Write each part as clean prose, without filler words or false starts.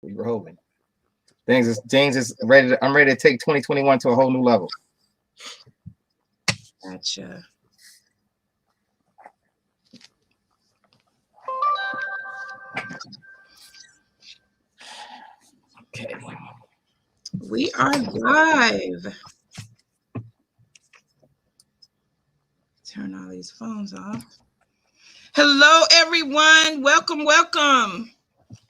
We rolling. James is ready. I'm ready to take 2021 to a whole new level. Gotcha. Okay. We are live. Turn all these phones off. Hello, everyone. Welcome, welcome.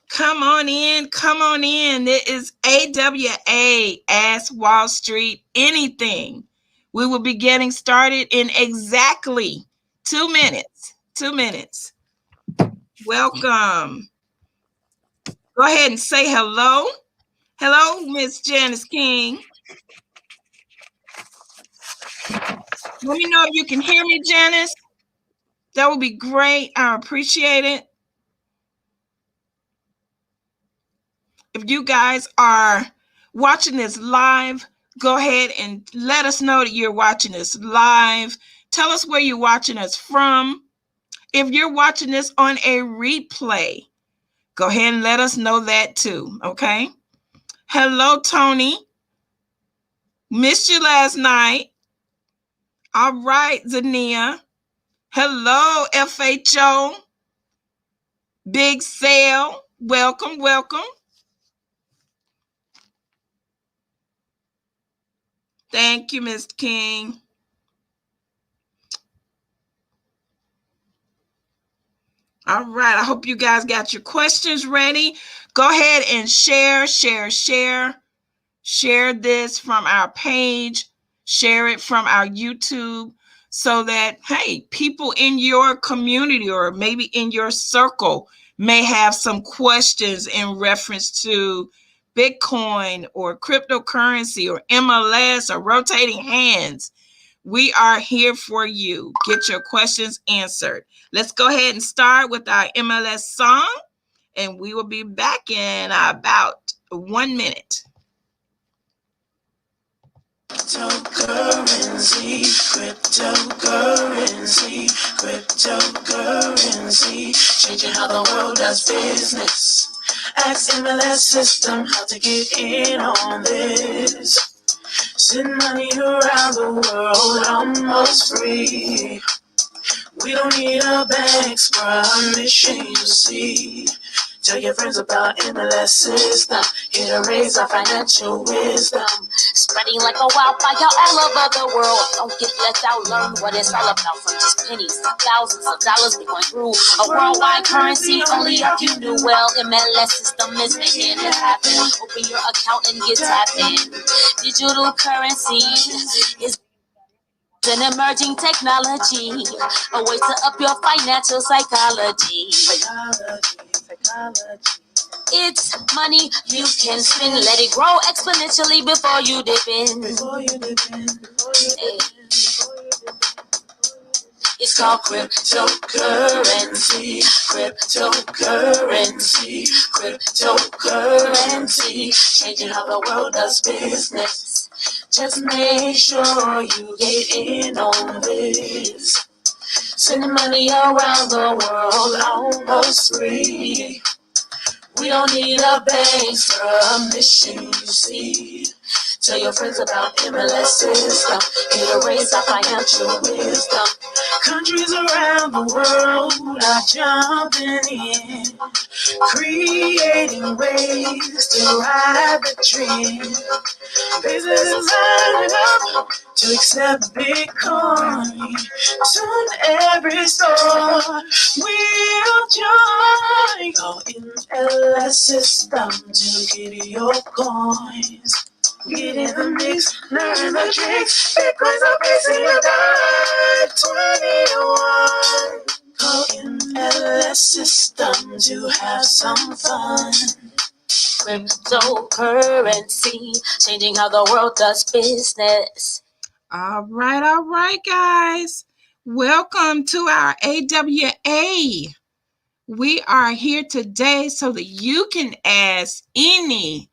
Come on in. Come on in. It is AWA, Ask Wall Street Anything. We will be getting started in exactly 2 minutes. 2 minutes. Welcome. Go ahead and say hello. Hello, Miss Janice King. Let me know if you can hear me, Janice. That would be great. I appreciate it. If you guys are watching this live, go ahead and let us know that you're watching this live. Tell us where you're watching us from. If you're watching this on a replay, go ahead and let us know that too, okay? Hello, Tony. Missed you last night. All right, Zania. Hello, FHO. Big Sale. Welcome, welcome. Thank you, Ms. King. All right. I hope you guys got your questions ready. Go ahead and share this from our page. Share it from our YouTube so that, hey, people in your community or maybe in your circle may have some questions in reference to Bitcoin or cryptocurrency or MLS or rotating hands. We are here for you. Get your questions answered. Let's go ahead and start with our MLS song, and we will be back in about 1 minute. Cryptocurrency, changing how the world does business. Ask MLS system how to get in on this. Send money around the world almost free. We don't need a bank's permission, you see. Tell your friends about MLS system. Get a raise our financial wisdom. Spreading like a wildfire all over the world. Don't get left out, learn what it's all about. From just pennies to thousands of dollars, we going through a worldwide currency. Only if you do well, MLS system is making it happen. Open your account and get tapped in. Digital currency is an emerging technology, a way to up your financial psychology. It's money you can spend. Let it grow exponentially before you dip in. It's called cryptocurrency. Changing how the world does business. Just make sure you get in on this. Sending money around the world almost free. We don't need a bank's permission, you see. Tell your friends about MLS system. Get a raise our financial wisdom. Countries around the world are jumping in, creating ways to ride the trend. Businesses lining up to accept Bitcoin. Soon every store will join. Go in MLS system to get your coins. Get in the mix, learn the tricks. Bitcoin's a piece of your dime. 21. Go in MLS system to have some fun. Cryptocurrency, changing how the world does business. All right, guys. Welcome to our AWA. We are here today so that you can ask any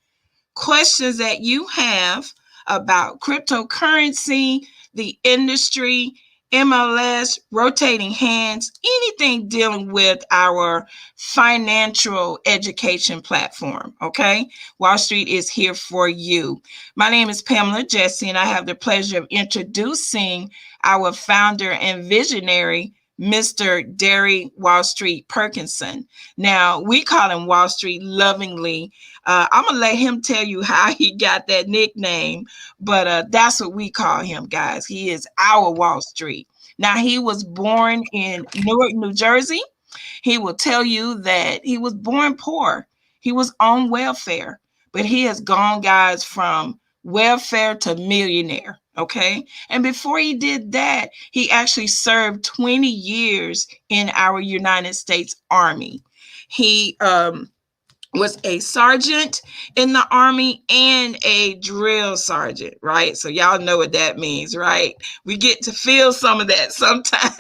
questions that you have about cryptocurrency, the industry, MLS, rotating hands, anything dealing with our financial education platform. Okay. Wall Street is here for you. My name is Pamela Jesse, and I have the pleasure of introducing our founder and visionary, Mr. Derry Wall Street Perkinson. Now, we call him Wall Street lovingly. I'm going to let him tell you how he got that nickname, but that's what we call him, guys. He is our Wall Street. Now, he was born in Newark, New Jersey. He will tell you that he was born poor. He was on welfare, but he has gone, guys, from welfare to millionaire. Okay. And before he did that, he actually served 20 years in our United States Army. He was a sergeant in the Army and a drill sergeant, right? So y'all know what that means, right? We get to feel some of that sometimes.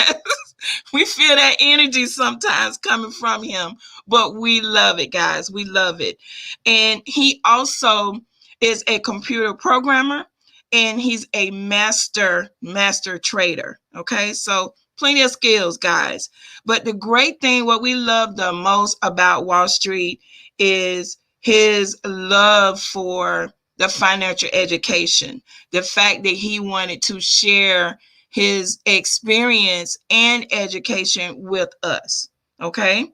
We feel that energy sometimes coming from him, but we love it, guys. We love it. And he also is a computer programmer, and he's a master trader. Okay, so plenty of skills, guys. But the great thing, what we love the most about Wall Street is his love for the financial education, the fact that he wanted to share his experience and education with us. Okay,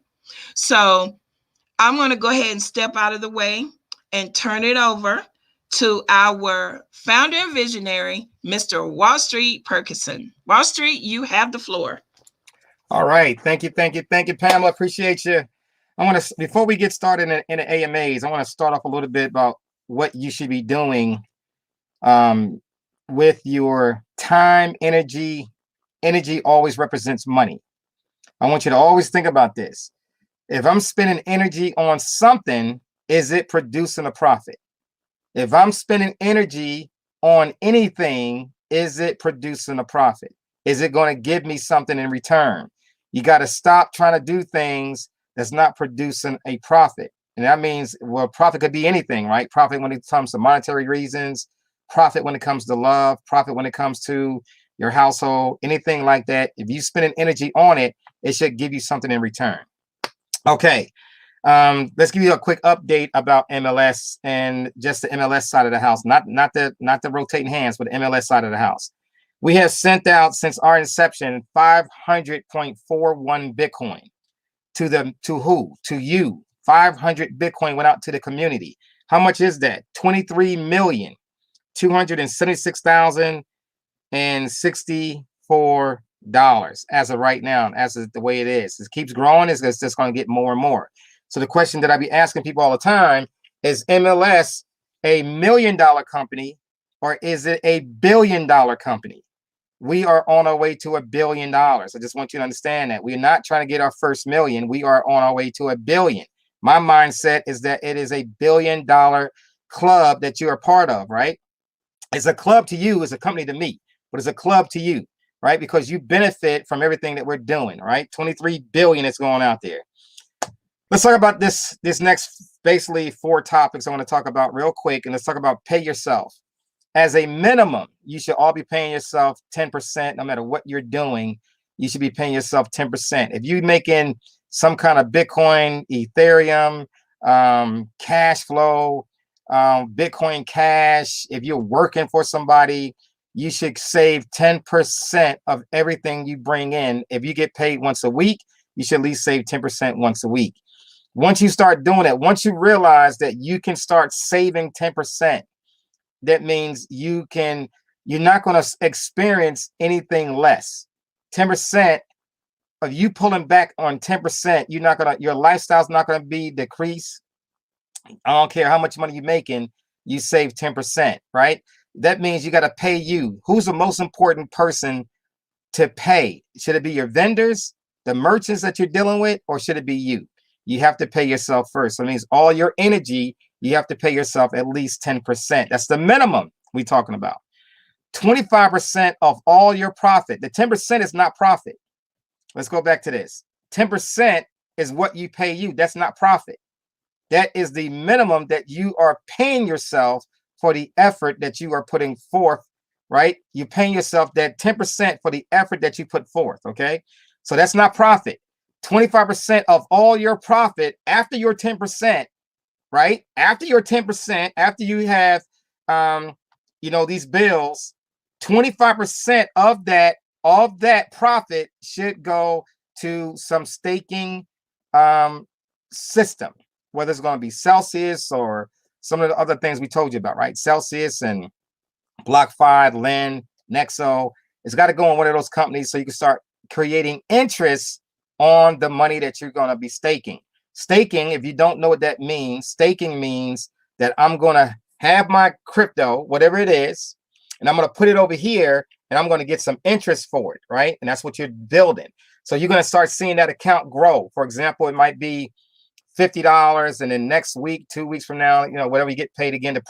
so I'm going to go ahead and step out of the way and turn it over to our founder and visionary, Mr. Wall Street Perkinson. Wall Street, you have the floor. All right. Thank you, Pamela. Appreciate you. I want to, before we get started in the AMAs, I want to start off a little bit about what you should be doing with your time, energy. Energy always represents money. I want you to always think about this. If I'm spending energy on something, is it producing a profit? If I'm spending energy on anything, is it producing a profit? Is it going to give me something in return? You got to stop trying to do things that's not producing a profit. And that means, well, profit could be anything, right? Profit when it comes to monetary reasons, profit when it comes to love, profit when it comes to your household, anything like that. If you spend energy on it, it should give you something in return. Okay. Let's give you a quick update about MLS and just the MLS side of the house, not the rotating hands, but the MLS side of the house. We have sent out, since our inception, 500.41 Bitcoin to who? To you. 500 Bitcoin went out to the community. How much is that? $23,276,064 as of right now, as of the way it is. It keeps growing. It's just going to get more and more. So the question that I be asking people all the time is, MLS a $1 million company, or is it a $1 billion company? We are on our way to $1 billion. I just want you to understand that we're not trying to get our first million. We are on our way to $1 billion. My mindset is that it is a $1 billion club that you are part of, right? It's a club to you, it's a company to me, but it's a club to you, right? Because you benefit from everything that we're doing, right? 23 billion is going out there. Let's talk about this next, basically 4 topics I want to talk about real quick. And let's talk about pay yourself. As a minimum, you should all be paying yourself 10%. No matter what you're doing, you should be paying yourself 10%. If you're making some kind of Bitcoin, Ethereum, cash flow, Bitcoin Cash, if you're working for somebody, you should save 10% of everything you bring in. If you get paid once a week, you should at least save 10% once a week. Once you start doing it, once you realize that you can start saving 10%, that means you're not going to experience anything less. 10% of you pulling back on 10%, your lifestyle's not going to be decreased. I don't care how much money you're making, you save 10%, right? That means you got to pay you. Who's the most important person to pay? Should it be your vendors, the merchants that you're dealing with, or should it be you? You have to pay yourself first. So it means all your energy, you have to pay yourself at least 10%. That's the minimum we're talking about. 25% of all your profit. The 10% is not profit. Let's go back to this. 10% is what you pay you. That's not profit. That is the minimum that you are paying yourself for the effort that you are putting forth right? You're paying yourself that 10% for the effort that you put forth, okay? So that's not profit. 25% of all your profit after your 10%, right? After your 10%, after you have, these bills, 25% of that profit should go to some staking system, whether it's going to be Celsius or some of the other things we told you about, right? Celsius and BlockFi, Lend, Nexo. It's got to go on one of those companies so you can start creating interest on the money that you're going to be staking. Staking, if you don't know what that means, staking means that I'm going to have my crypto, whatever it is, and I'm going to put it over here and I'm going to get some interest for it, right? And that's what you're building. So you're going to start seeing that account grow. For example, it might be $50, and then next week, 2 weeks from now, whatever you get paid again, the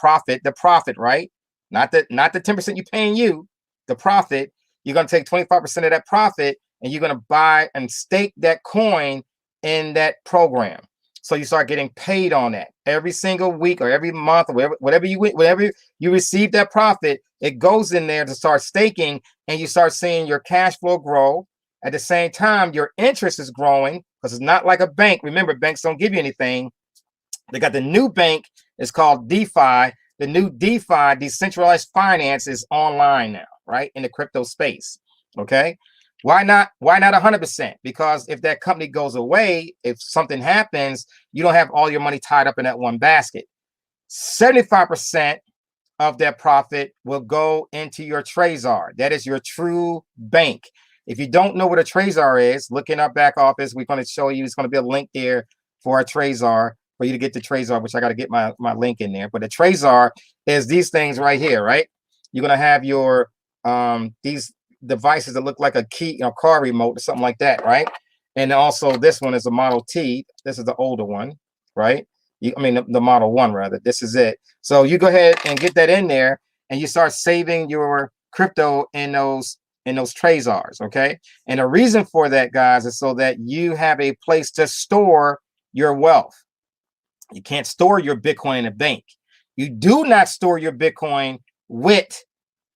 profit, right? Not the 10% you're paying you, the profit. You're going to take 25% of that profit and you're going to buy and stake that coin in that program. So you start getting paid on that every single week or every month or whatever you receive that profit, it goes in there to start staking, and you start seeing your cash flow grow. At the same time, your interest is growing because it's not like a bank. Remember, banks don't give you anything. They got the new bank. It's called DeFi. The new DeFi, decentralized finance, is online now, right? In the crypto space. Okay. Why not 100%? Because if that company goes away, if something happens, you don't have all your money tied up in that one basket. 75% of that profit will go into your Trezor. That is your true bank. If you don't know what a Trezor is, look in our back office. We're going to show you. It's going to be a link there for our Trezor, for you to get the Trezor, which I got to get my link in there. But the Trezor is these things right here, right? You're going to have your these devices that look like a key, car remote or something like that, right? And also this one is a Model T. This is the older one, right? The Model 1 rather. This is it. So you go ahead and get that in there, and you start saving your crypto in those Trezors, okay? And the reason for that, guys, is so that you have a place to store your wealth. You can't store your Bitcoin in a bank. You do not store your Bitcoin with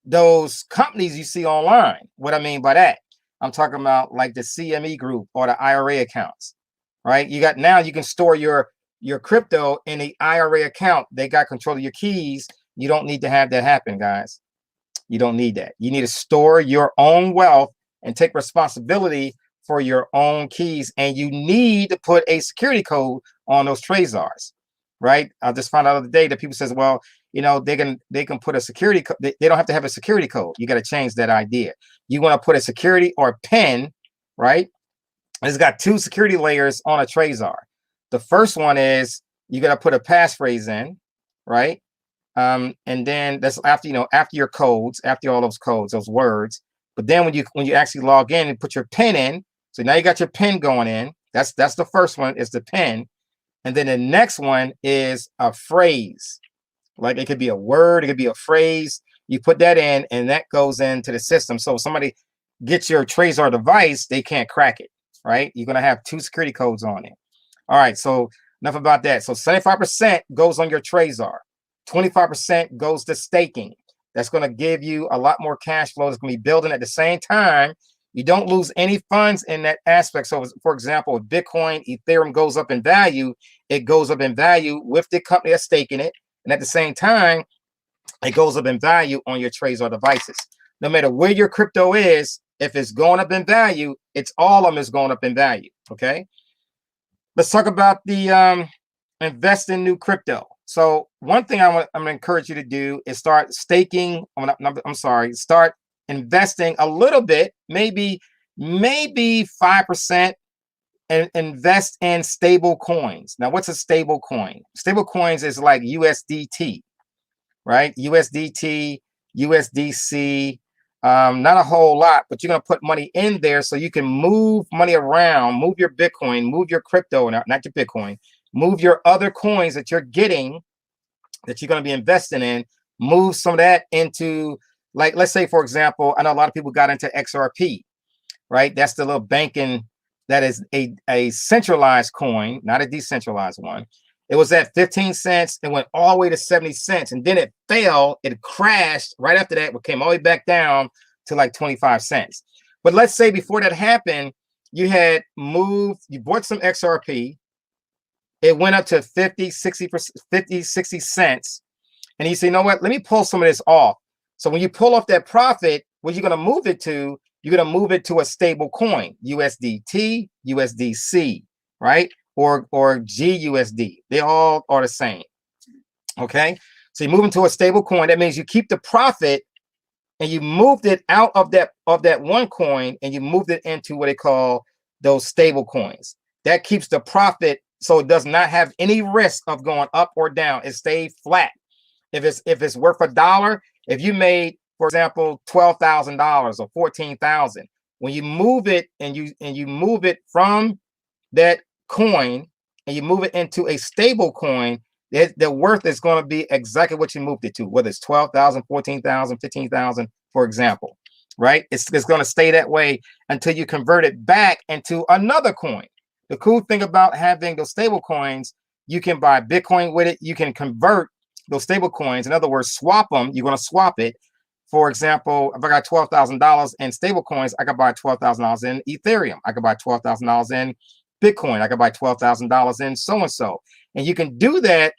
those companies you see online. What I mean by that, I'm talking about like the CME group or the IRA accounts, right? You can store your crypto in the IRA account. They got control of your keys. You don't need to have that happen, guys. You don't need that. You need to store your own wealth and take responsibility for your own keys. And you need to put a security code on those Trezors, right? I just found out the other day that people says, well, they can put a security code. They don't have to have a security code. You got to change that idea. You want to put a security or a PIN, right? It's got 2 security layers on a Trezor. The first one is you got to put a passphrase in, right? And then that's after your codes, after all those codes, those words. But then when you actually log in and put your PIN in, so now you got your PIN going in. That's the first one, is the PIN. And then the next one is a phrase. Like it could be a word, it could be a phrase. You put that in, and that goes into the system. So if somebody gets your Trezor device, they can't crack it, right? You're going to have 2 security codes on it. All right, so enough about that. So 75% goes on your Trezor. 25% goes to staking. That's going to give you a lot more cash flow. It's going to be building at the same time. You don't lose any funds in that aspect. So, for example, if Bitcoin, Ethereum goes up in value, it goes up in value with the company that's staking it. And at the same time, it goes up in value on your Trezor devices. No matter where your crypto is, if it's going up in value, all of them is going up in value. Okay. Let's talk about the invest in new crypto. So one thing I'm going to encourage you to do is start staking. Start investing a little bit, maybe 5%, and invest in stable coins. Now, what's a stable coin? Stable coins is like USDT, right? USDT, USDC, not a whole lot, but you're going to put money in there so you can move money around, move your Bitcoin, move your crypto, not your Bitcoin, move your other coins that you're getting, that you're going to be investing in, move some of that into, like, let's say, for example, I know a lot of people got into XRP, right? That's the little banking, that is a centralized coin, not a decentralized one. It was at 15 cents and went all the way to 70 cents. And then it fell, it crashed right after that, it came all the way back down to like 25 cents. But let's say before that happened, you had moved, you bought some XRP, it went up to 50, 60 cents. And you say, you know what, let me pull some of this off. So when you pull off that profit, what you're going to move it to, you're going to move it to a stable coin, USDT, USDC, right? Or GUSD. They all are the same. Okay. So you move into a stable coin. That means you keep the profit and you moved it out of that one coin and you moved it into what they call those stable coins. That keeps the profit so it does not have any risk of going up or down. It stays flat. If it's worth $1, if you made, for example, $12,000 or $14,000, when you move it and you move it from that coin and you move it into a stable coin, the worth is going to be exactly what you moved it to, whether it's 12,000, 14,000, 15,000, for example, right? It's going to stay that way until you convert it back into another coin. The cool thing about having those stable coins, you can buy Bitcoin with it. You can convert those stable coins. In other words, swap them. You're going to swap it. For example, if I got $12,000 in stable coins, I could buy $12,000 in Ethereum. I could buy $12,000 in Bitcoin. I could buy $12,000 in so-and-so. And you can do that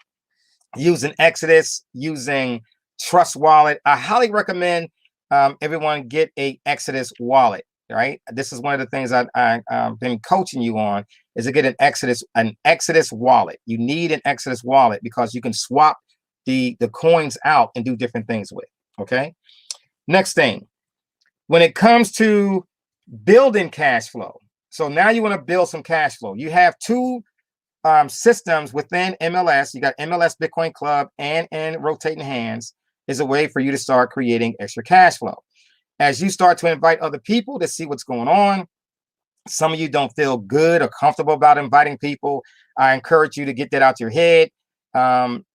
using Exodus, using Trust Wallet. I highly recommend everyone get a Exodus wallet, right? This is one of the things I've been coaching you on, is to get an Exodus wallet. You need an Exodus wallet because you can swap the coins out and do different things with, okay? Next thing, when it comes to building cash flow, so now you want to build some cash flow. You have two systems within MLS. You got MLS Bitcoin Club and Rotating Hands is a way for you to start creating extra cash flow. As you start to invite other people to see what's going on, some of you don't feel good or comfortable about inviting people. I encourage you to get that out your head.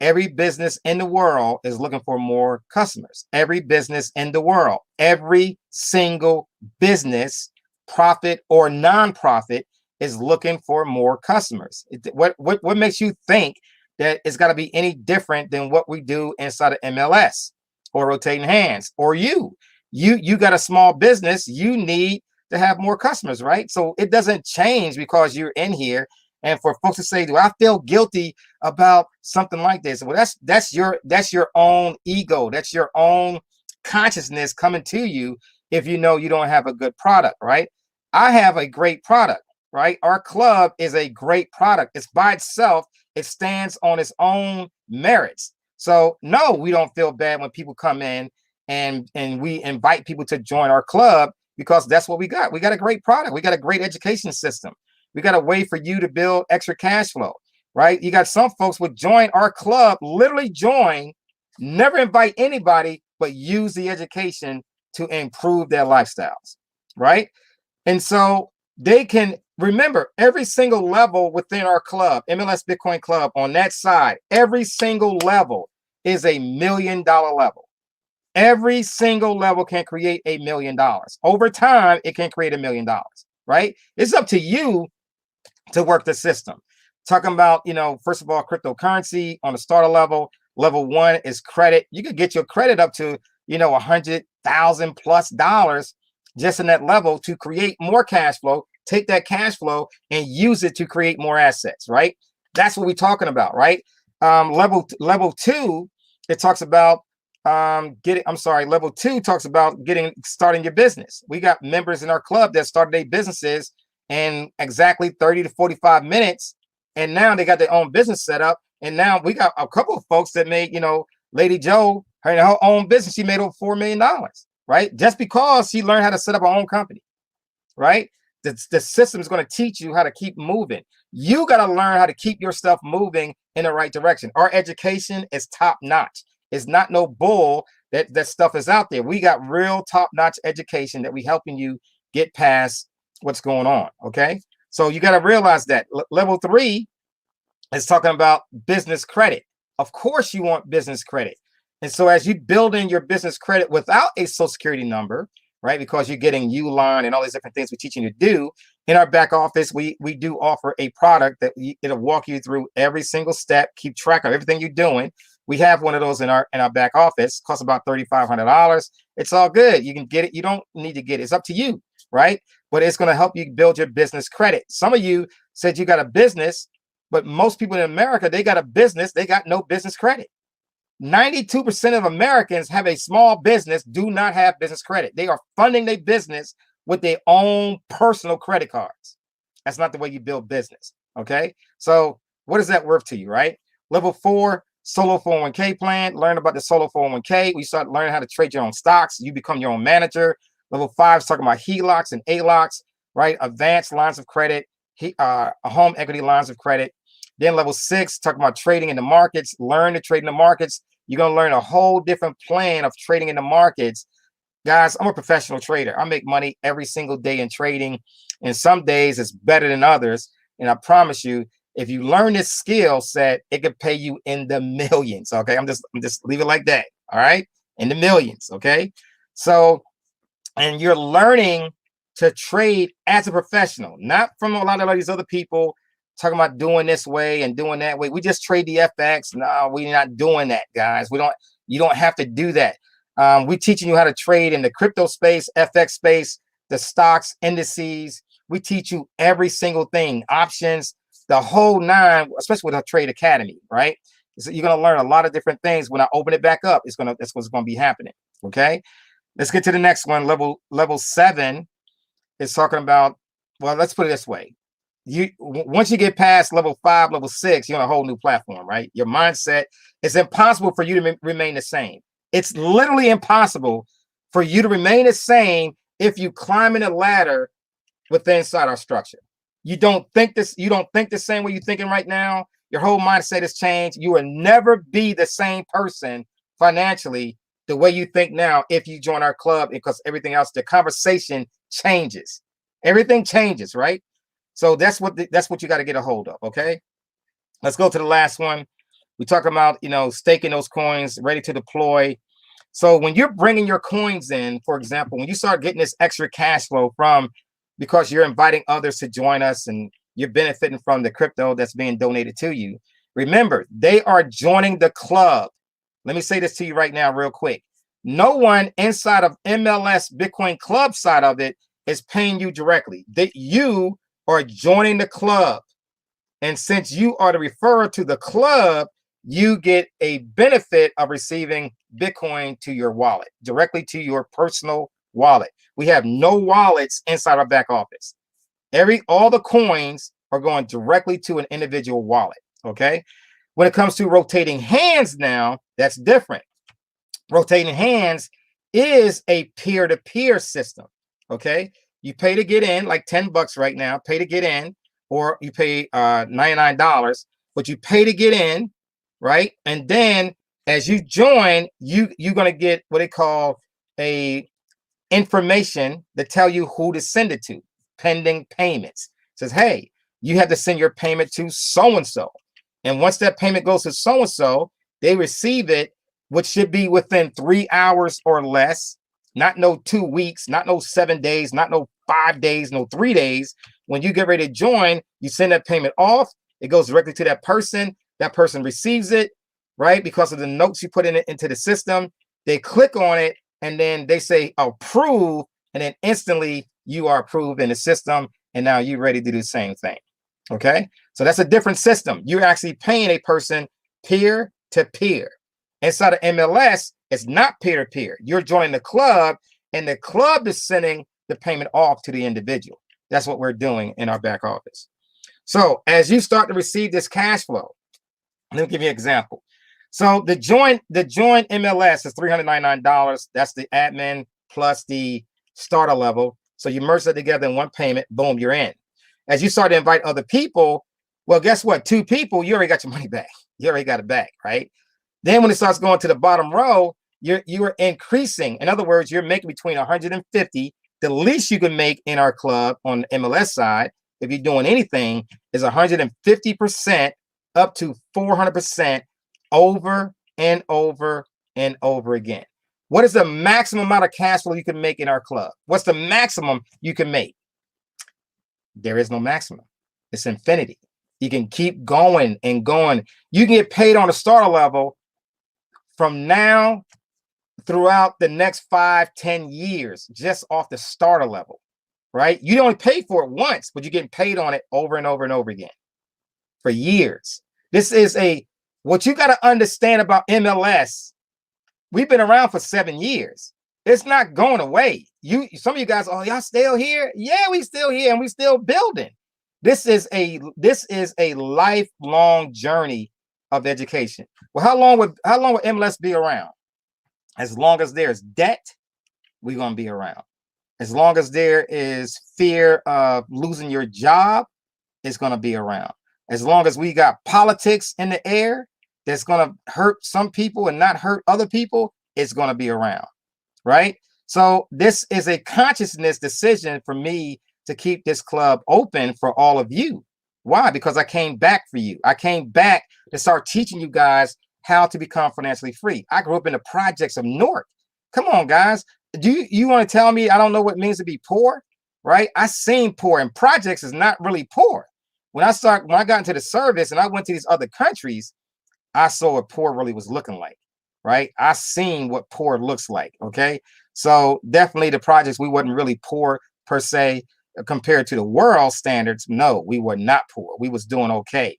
Every business in the world is looking for more customers. Every business in the world, every single business, profit or non-profit, is looking for more customers. What makes you think that it's got to be any different than what we do inside of MLS or Rotating Hands? Or you got a small business, you need to have more customers, right? So it doesn't change because you're in here. And for folks to say, do I feel guilty about something like this? Well, that's your own ego. That's your own consciousness coming to you if you know you don't have a good product, right? I have a great product, right? Our club is a great product. It's by itself. It stands on its own merits. So no, we don't feel bad when people come in and we invite people to join our club, because that's what we got. We got a great product. We got a great education system. We got a way for you to build extra cash flow, right? You got some folks would join our club, literally join, never invite anybody, but use the education to improve their lifestyles, right? And so they can remember every single level within our club, MLS Bitcoin Club, on that side, every single level is $1 million level. Every single level can create $1 million. Over time, it can create $1 million, right? It's up to you to work the system. Talking about, first of all, cryptocurrency on the starter level. Level 1 is credit. You could get your credit up to, $100,000+ just in that level to create more cash flow. Take that cash flow and use it to create more assets, right? That's what we're talking about, right? Level 2, it talks about level 2 talks about starting your business. We got members in our club that started their businesses in exactly 30 to 45 minutes. And now they got their own business set up. And now we got a couple of folks that made, Lady Joe, her own business, she made over $4 million, right? Just because she learned how to set up her own company, right? The system is going to teach you how to keep moving. You got to learn how to keep your stuff moving in the right direction. Our education is top notch. It's not no bull that stuff is out there. We got real top notch education that we helping you get past what's going on. Okay. So you got to realize that level 3 is talking about business credit. Of course you want business credit. And so as you build in your business credit without a social security number, right? Because you're getting Uline and all these different things we're teaching you to do. In our back office, we do offer a product that it'll walk you through every single step, keep track of everything you're doing. We have one of those in our back office. Costs about $3,500. It's all good. You can get it. You don't need to get it. It's up to you, right? But it's going to help you build your business credit. Some of you said you got a business, but most people in America, they got a business. They got no business credit. 92% of Americans have a small business, do not have business credit. They are funding their business with their own personal credit cards. That's not the way you build business. Okay. So what is that worth to you, right? Level 4, solo 401k plan. Learn about the solo 401k. We start learning how to trade your own stocks. You become your own manager. Level 5 is talking about HELOCs and ALOCs, right? Advanced lines of credit, home equity lines of credit. Then level 6, talking about trading in the markets. Learn to trade in the markets. You're going to learn a whole different plan of trading in the markets. Guys, I'm a professional trader. I make money every single day in trading. And some days it's better than others. And I promise you, if you learn this skill set, it could pay you in the millions. Okay. I'm just leave it like that. All right. In the millions. Okay. So, and you're learning to trade as a professional, not from a lot of these other people talking about doing this way and doing that way. We just trade the FX. No, we're not doing that, guys. You don't have to do that. We're teaching you how to trade in the crypto space, FX space, the stocks, indices. We teach you every single thing, options, the whole nine, especially with our Trade Academy, right? So you're going to learn a lot of different things. When I open it back up, that's what's going to be happening. Okay. Let's get to the next one. Level 7 is talking about, well, let's put it this way. Once you get past level 5, level 6, you're on a whole new platform, right? Your mindset, it's impossible for you to remain the same. It's literally impossible for you to remain the same if you climb in a ladder inside our structure. You don't think the same way you're thinking right now. Your whole mindset has changed. You will never be the same person financially the way you think now if you join our club, because everything else, the conversation changes. Everything changes, right? So that's what you got to get a hold of. Okay. Let's go to the last one. We talk about, staking those coins, ready to deploy. So when you're bringing your coins in, for example, when you start getting this extra cash flow because you're inviting others to join us and you're benefiting from the crypto that's being donated to you, remember, they are joining the club. Let me say this to you right now, real quick. No one inside of MLS Bitcoin Club side of it is paying you directly. You are joining the club. And since you are the referrer to the club, you get a benefit of receiving Bitcoin to your wallet, directly to your personal wallet. We have no wallets inside our back office. All the coins are going directly to an individual wallet. Okay. When it comes to rotating hands now, that's different. Rotating hands is a peer-to-peer system. Okay. You pay to get in, like $10 right now, pay to get in, or you pay $99, but you pay to get in, right? And then as you join, you're going to get what they call a information that tell you who to send it to, pending payments. It says, hey, you have to send your payment to so-and-so. And once that payment goes to so-and-so, they receive it, which should be within 3 hours or less. Not no 2 weeks, not no 7 days, not no 5 days, no 3 days. When you get ready to join, you send that payment off. It goes directly to that person. That person receives it, right? Because of the notes you put into the system. They click on it and then they say approve. And then instantly you are approved in the system. And now you're ready to do the same thing. Okay. So that's a different system. You're actually paying a person peer to peer. Inside of MLS, it's not peer-to-peer. You're joining the club, and the club is sending the payment off to the individual. That's what we're doing in our back office. So as you start to receive this cash flow, let me give you an example. So the join MLS is $399. That's the admin plus the starter level. So you merge that together in one payment. Boom, you're in. As you start to invite other people, well, guess what? 2 people, you already got your money back. You already got it back, right? Then when it starts going to the bottom row, you are increasing. In other words, you're making between 150. The least you can make in our club on the MLS side, if you're doing anything, is 150% up to 400% over and over and over again. What is the maximum amount of cash flow you can make in our club? What's the maximum you can make? There is no maximum. It's infinity. You can keep going and going. You can get paid on a starter level from now throughout the next 5-10 years, just off the starter level, right? You only pay for it once, but you're getting paid on it over and over and over again for years. This is what you got to understand about MLS. We've been around for 7 years. It's not going away. Some of you guys, oh, y'all still here? Yeah, we still here and we still building. This is a lifelong journey of education. Well, how long would MLS be around? As long as there's debt, we're going to be around. As long as there is fear of losing your job, it's going to be around. As long as we got politics in the air that's going to hurt some people and not hurt other people, it's going to be around, right? So this is a consciousness decision for me to keep this club open for all of you. Why? Because I came back for you. I came back to start teaching you guys how to become financially free. I grew up in the projects of Newark. Come on, guys. Do you want to tell me I don't know what it means to be poor, right? I seen poor, and projects is not really poor. When I got into the service and I went to these other countries, I saw what poor really was looking like, right? I seen what poor looks like, okay? So definitely the projects, we wasn't really poor per se compared to the world standards. No, we were not poor. We was doing okay,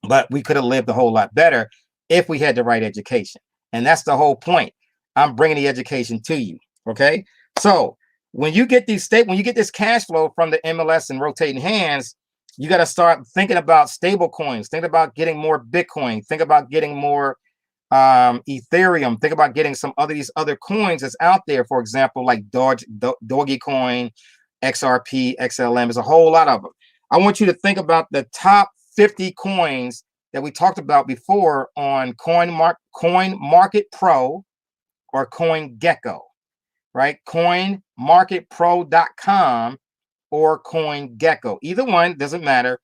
but we could have lived a whole lot better if we had the right education. And that's the whole point. I'm bringing the education to you, okay? So when you get this cash flow from the MLS and rotating hands, you got to start thinking about stable coins. Think about getting more Bitcoin. Think about getting more Ethereum. Think about getting some these other coins that's out there. For example, like Dogecoin, XRP, XLM. There's a whole lot of them. I want you to think about the top 50 coins that we talked about before on Coin Market Pro or CoinGecko, right? CoinMarketPro.com or CoinGecko. Either one, doesn't matter.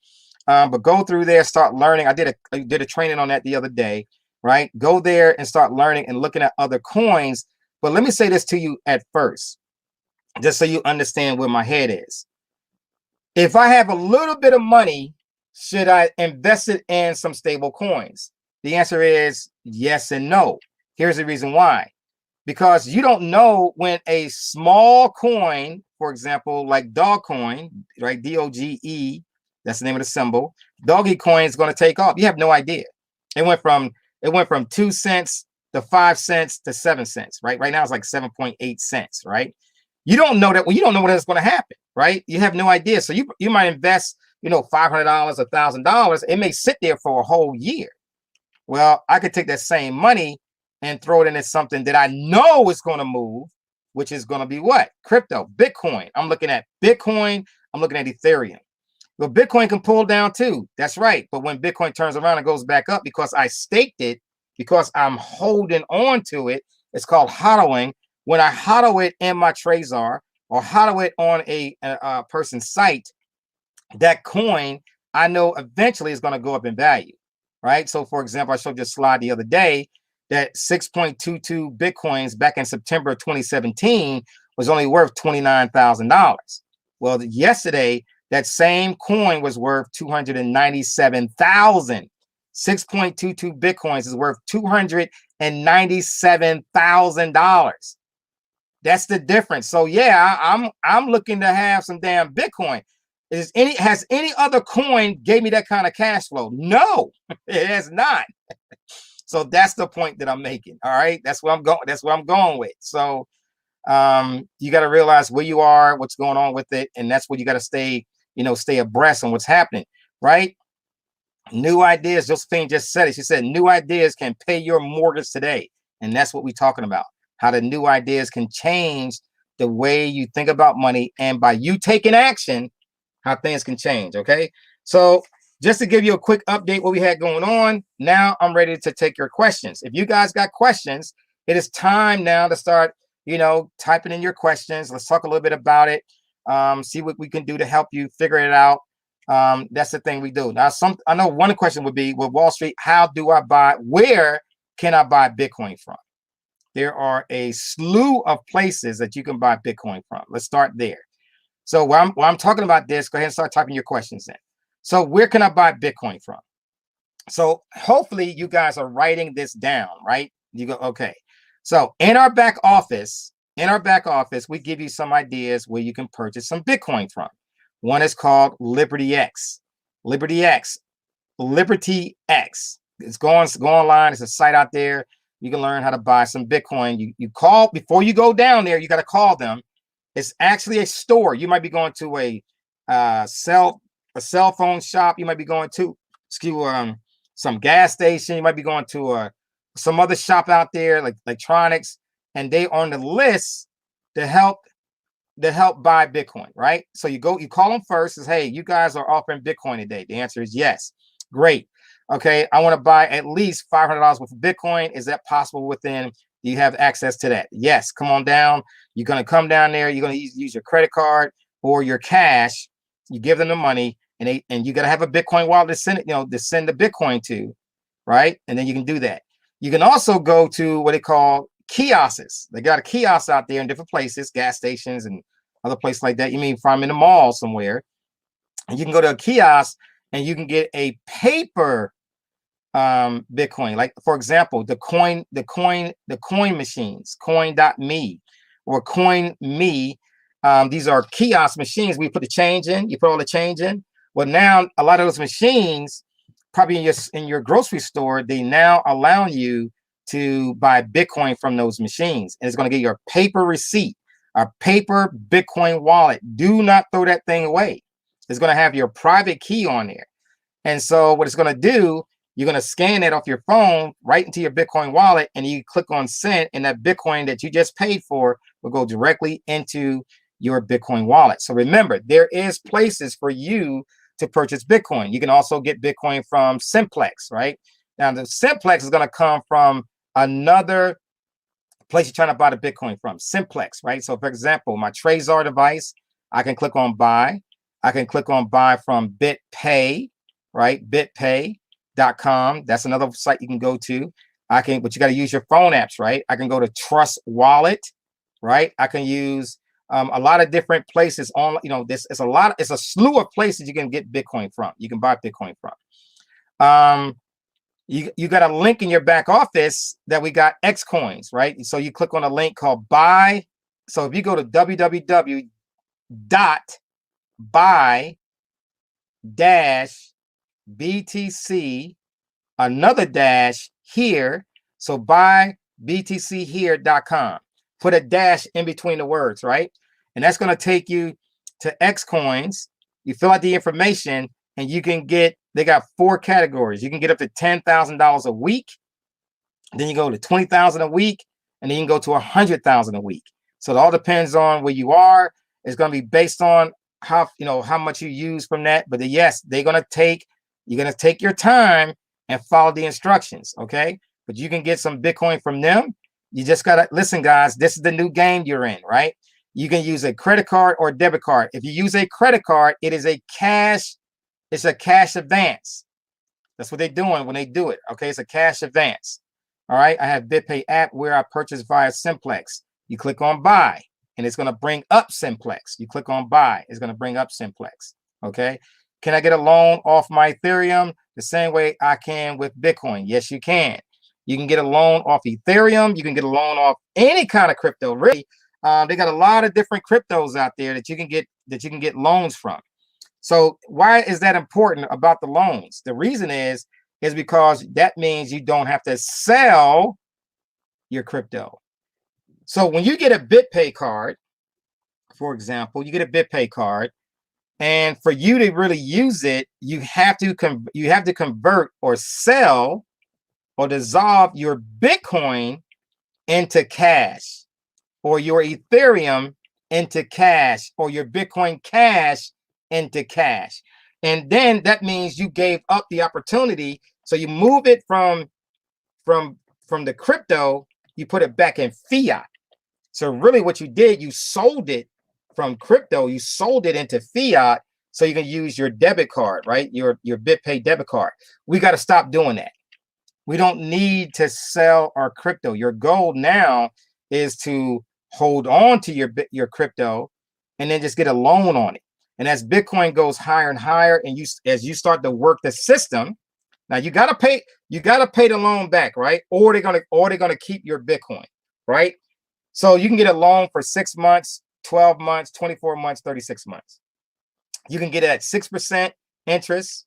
But go through there, start learning. I did a training on that the other day, right? Go there and start learning and looking at other coins. But let me say this to you at first, just so you understand where my head is. If I have a little bit of money, should I invest it in some stable coins? The answer is yes and no. Here's the reason why. Because you don't know when a small coin, for example, like Dogecoin, right? DOGE, that's the name of the symbol. Dogecoin is going to take off. You have no idea. It went from 2 cents to 5 cents to 7 cents, right? Right now it's like 7.8 cents, right? You don't know that. Well, you don't know when it's going to happen, right? You have no idea. So you might invest, $500, $1,000. It may sit there for a whole year. Well, I could take that same money and throw it into something that I know is going to move, which is going to be what? Crypto, Bitcoin. I'm looking at Bitcoin. I'm looking at Ethereum. Well, Bitcoin can pull down too. That's right. But when Bitcoin turns around and goes back up because I staked it, because I'm holding on to it, it's called hodling. When I hodl it in my Trezor or hodl it on a person's site, that coin, I know eventually is going to go up in value, right? So, for example, I showed you a slide the other day that 6.22 Bitcoins back in September of 2017 was only worth $29,000. Well, yesterday, that same coin was worth 297,000. 6.22 Bitcoins is worth $297,000. That's the difference. So yeah, I'm looking to have some damn Bitcoin. Has any other coin gave me that kind of cash flow? No, it has not. So that's the point that I'm making. All right, that's what I'm going. That's what I'm going with. So you got to realize where you are, what's going on with it, and that's where you got to stay abreast on what's happening. Right? New ideas. Josephine just said it. She said new ideas can pay your mortgage today, and that's what we're talking about. How the new ideas can change the way you think about money, and by you taking action, how things can change. Okay, so just to give you a quick update what we had going on, now I'm ready to take your questions. If you guys got questions, it is time now to start, typing in your questions. Let's talk a little bit about it. See what we can do to help you figure it out. That's the thing we do. Now, I know one question would be with Wall Street, where can I buy Bitcoin from? there are a slew of places that you can buy Bitcoin from. Let's start there. So while I'm talking about this, go ahead and start typing your questions in. So where can I buy Bitcoin from? So hopefully you guys are writing this down, right? You go, okay. So in our back office, we give you some ideas where you can purchase some Bitcoin from. One is called LibertyX. LibertyX. It's go online. It's a site out there. You can learn how to buy some Bitcoin. You call before you go down there. You got to call them. It's actually a store. You might be going to a cell phone shop. You might be going to some gas station. You might be going to some other shop out there like electronics, and they on the list to help buy Bitcoin, right? So you call them first, says, hey, you guys are offering Bitcoin today. The answer is yes. Great. Okay, I want to buy at least $500 worth of Bitcoin. Is that possible within? Do you have access to that? Yes. Come on down. You're going to come down there. You're going to use your credit card or your cash. You give them the money, and you got to have a Bitcoin wallet to send it, to send the Bitcoin to, right? And then you can do that. You can also go to what they call kiosks. They got a kiosk out there in different places, gas stations and other places like that. You may find them in the mall somewhere. And you can go to a kiosk and you can get a paper Bitcoin. Like for example, the coin machines, coin.me or coin.me. These are kiosk machines. We put the change in, you put all the change in. Well, now a lot of those machines, probably in your grocery store, they now allow you to buy Bitcoin from those machines. And it's going to get your paper receipt, a paper Bitcoin wallet. Do not throw that thing away. It's going to have your private key on there. And so what it's going to do, you're going to scan that off your phone right into your Bitcoin wallet, and you click on send, and that Bitcoin that you just paid for will go directly into your Bitcoin wallet. So remember, there is places for you to purchase Bitcoin. You can also get Bitcoin from Simplex, right? Now the Simplex is going to come from another place you're trying to buy the Bitcoin from, Simplex, right? So for example, my Trezor device, I can click on buy. I can click on buy from BitPay, right? BitPay.com. That's another site you can go to. But you got to use your phone apps, right? I can go to Trust Wallet, right? I can use a lot of different places on, it's a slew of places you can get Bitcoin from. You can buy Bitcoin from. You got a link in your back office that we got X coins, right? So you click on a link called buy. So if you go to www.buy-BTC, another dash here. So buybtcher.com. Put a dash in between the words, right? And that's going to take you to X coins. You fill out the information and you can get, they got 4 categories. You can get up to $10,000 a week. Then you go to $20,000 a week, and then you can go to $100,000 a week. So it all depends on where you are. It's going to be based on how much you use from that. But yes, you're going to take your time and follow the instructions. Okay. But you can get some Bitcoin from them. You just got to listen, guys. This is the new game you're in, right? You can use a credit card or debit card. If you use a credit card, it's a cash advance. That's what they're doing when they do it. Okay, it's a cash advance. All right, I have BitPay app where I purchase via Simplex. You click on buy, and it's going to bring up Simplex. You click on buy, it's going to bring up Simplex. Okay, can I get a loan off my Ethereum the same way I can with Bitcoin? Yes, you can. You can get a loan off Ethereum. You can get a loan off any kind of crypto. Really, they got a lot of different cryptos out there that you can get loans from. So why is that important about the loans? The reason is because that means you don't have to sell your crypto. So when you get a BitPay card, for example, you get a BitPay card, and for you to really use it, you have to convert or sell or dissolve your Bitcoin into cash, or your Ethereum into cash, or your Bitcoin Cash into cash. And then that means you gave up the opportunity. So you move it from the crypto, you put it back in fiat. So really what you did, you sold it from crypto, you sold it into fiat so you can use your debit card, right? Your BitPay debit card. We got to stop doing that. We don't need to sell our crypto. Your goal now is to hold on to your crypto and then just get a loan on it. And as Bitcoin goes higher and higher, and as you start to work the system, now you gotta pay the loan back, right? Or they're gonna keep your Bitcoin, right? So you can get a loan for 6 months, 12 months, 24 months, 36 months. You can get it at 6% interest,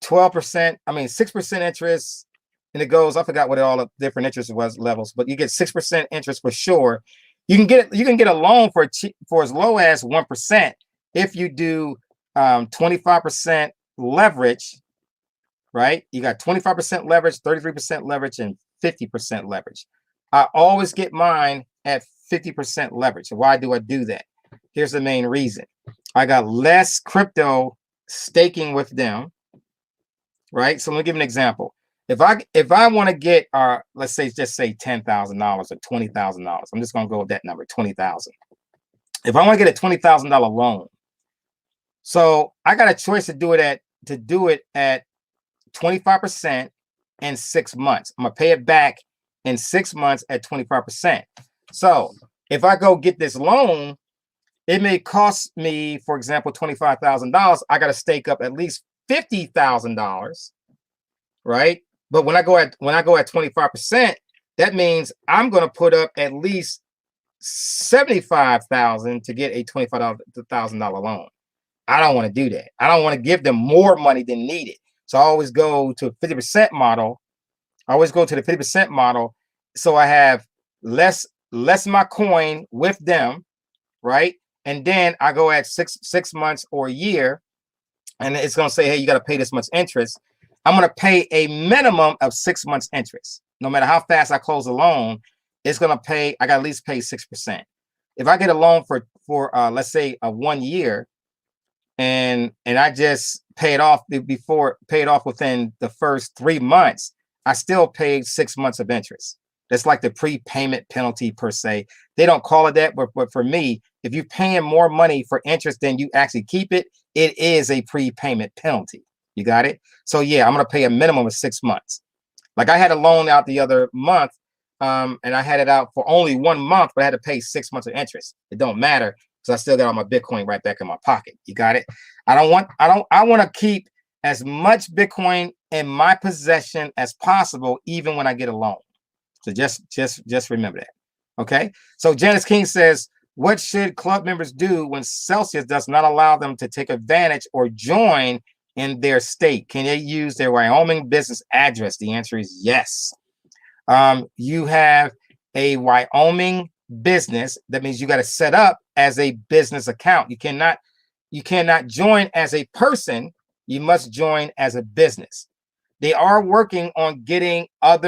12%, 6% interest, and it goes, I forgot what all the different interest was levels, but you get 6% interest for sure. You can get a loan for as low as 1% if you do 25% leverage, right? You got 25% leverage, 33% leverage, and 50% leverage. I always get mine at 50% leverage. Why do I do that? Here's the main reason. I got less crypto staking with them, right? So let me give an example. If I want to get let's say $10,000 or $20,000, I'm just gonna go with that number, 20,000. If I want to get a $20,000 loan, so I got a choice to do it at 25% in 6 months. I'm gonna pay it back in 6 months at 25%. So if I go get this loan, it may cost me, for example, $25,000. I got to stake up at least $50,000, right? But when I go at 25%, that means I'm going to put up at least $75,000 to get a $25,000 loan. I don't want to do that. I don't want to give them more money than needed. So I always go to a 50% model. So I have less my coin with them, right? And then I go at six months or a year, and it's going to say, hey, you got to pay this much interest. I'm going to pay a minimum of 6 months interest. No matter how fast I close the loan, it's going to pay, I got to at least pay 6%. If I get a loan for let's say a 1 year, and I just pay it off within the first 3 months, I still paid 6 months of interest. That's like the prepayment penalty per se. They don't call it that, but for me, if you're paying more money for interest than you actually keep it, it is a prepayment penalty. You got it? So yeah, I'm gonna pay a minimum of 6 months. Like I had a loan out the other month, and I had it out for only 1 month, but I had to pay 6 months of interest. It don't matter because I still got all my Bitcoin right back in my pocket. You got it? I want to keep as much Bitcoin in my possession as possible, even when I get a loan. So just remember that. Okay. So Janice King says, what should club members do when Celsius does not allow them to take advantage or join in their state? Can they use their Wyoming business address? The answer is yes. You have a Wyoming business. That means you got to set up as a business account. You cannot join as a person. You must join as a business. They are working on getting all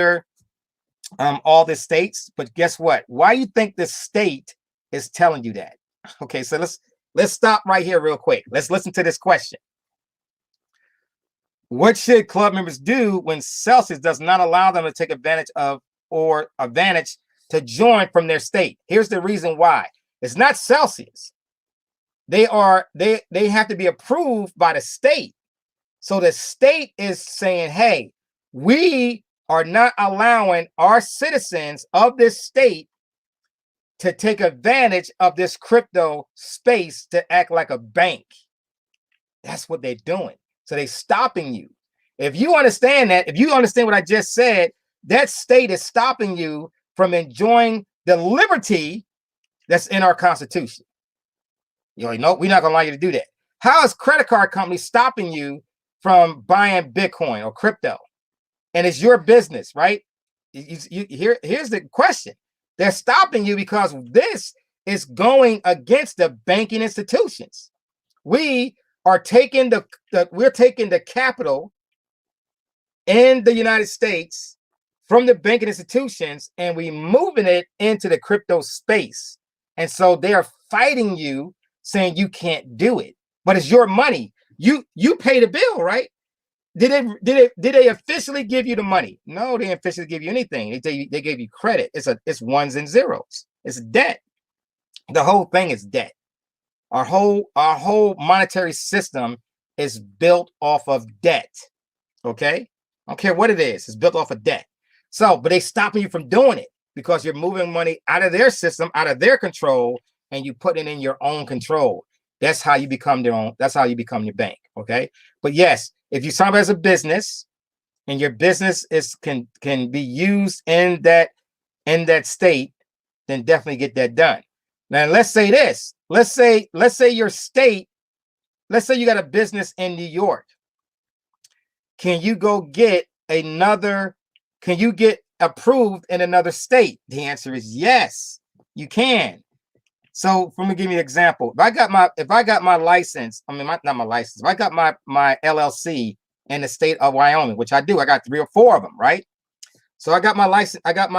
the states, but guess what? Why do you think the state is telling you that? Okay, so let's stop right here real quick. Let's listen to this question. What should club members do when Celsius does not allow them to take advantage of or advantage to join from their state? Here's the reason why. It's not Celsius. They have to be approved by the state. So the state is saying, hey, we are not allowing our citizens of this state to take advantage of this crypto space to act like a bank. That's what they're doing. So they're stopping you. If you understand that, if you understand what I just said, that state is stopping you from enjoying the liberty that's in our Constitution. You know, we're not going to allow you to do that. How is credit card companies stopping you from buying Bitcoin or crypto? And it's your business, right? Here's the question. They're stopping you because this is going against the banking institutions. We are taking the capital in the United States from the banking institutions and we moving it into the crypto space. And so they are fighting you, saying you can't do it. But it's your money. You pay the bill, right? Did they officially give you the money? No, they didn't officially give you anything. They gave you credit. It's ones and zeros. It's debt. The whole thing is debt. Our whole monetary system is built off of debt. Okay. I don't care what it is. It's built off of debt. So, but they stopping you from doing it because you're moving money out of their system, out of their control, and you put it in your own control. That's how you become their own. That's how you become your bank. Okay. But yes, if you sign up as a business and your business can be used in that state, then definitely get that done. Now, let's say this. Let's say your state. Let's say you got a business in New York. Can you go get another? Can you get approved in another state? The answer is yes, you can. So let me give you an example. If I got my license, I mean, not my license. If I got my LLC in the state of Wyoming, which I do, I got 3 or 4 of them, right? So I got my license. I got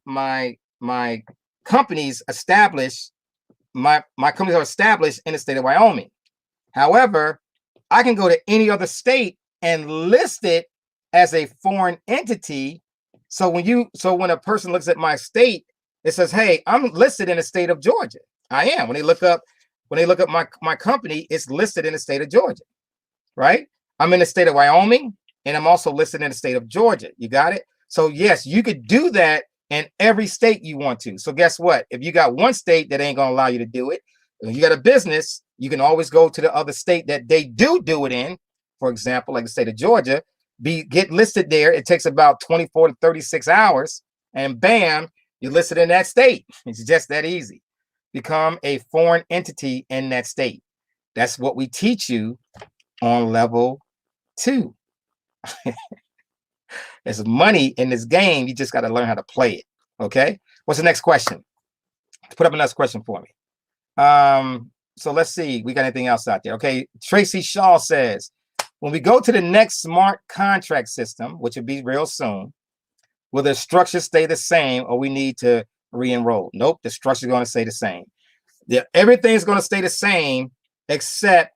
my companies established. My companies are established in the state of Wyoming. However, I can go to any other state and list it as a foreign entity. So when a person looks at my state, it says, "Hey, I'm listed in the state of Georgia." I am. When they look up my company, it's listed in the state of Georgia, right? I'm in the state of Wyoming, and I'm also listed in the state of Georgia. You got it? So yes, you could do that in every state you want to. So guess what? If you got one state that ain't gonna allow you to do it, if you got a business, you can always go to the other state that they do it in. For example, like the state of Georgia, get listed there. It takes about 24 to 36 hours, and bam, you're listed in that state. It's just that easy. Become a foreign entity in that state. That's what we teach you on level 2. There's money in this game. You just got to learn how to play it. Okay. What's the next question? Put up another question for me. So let's see. We got anything else out there? Okay. Tracy Shaw says, when we go to the next smart contract system, which will be real soon, will the structure stay the same or we need to re-enroll? Nope. The structure is going to stay the same. Everything's going to stay the same, except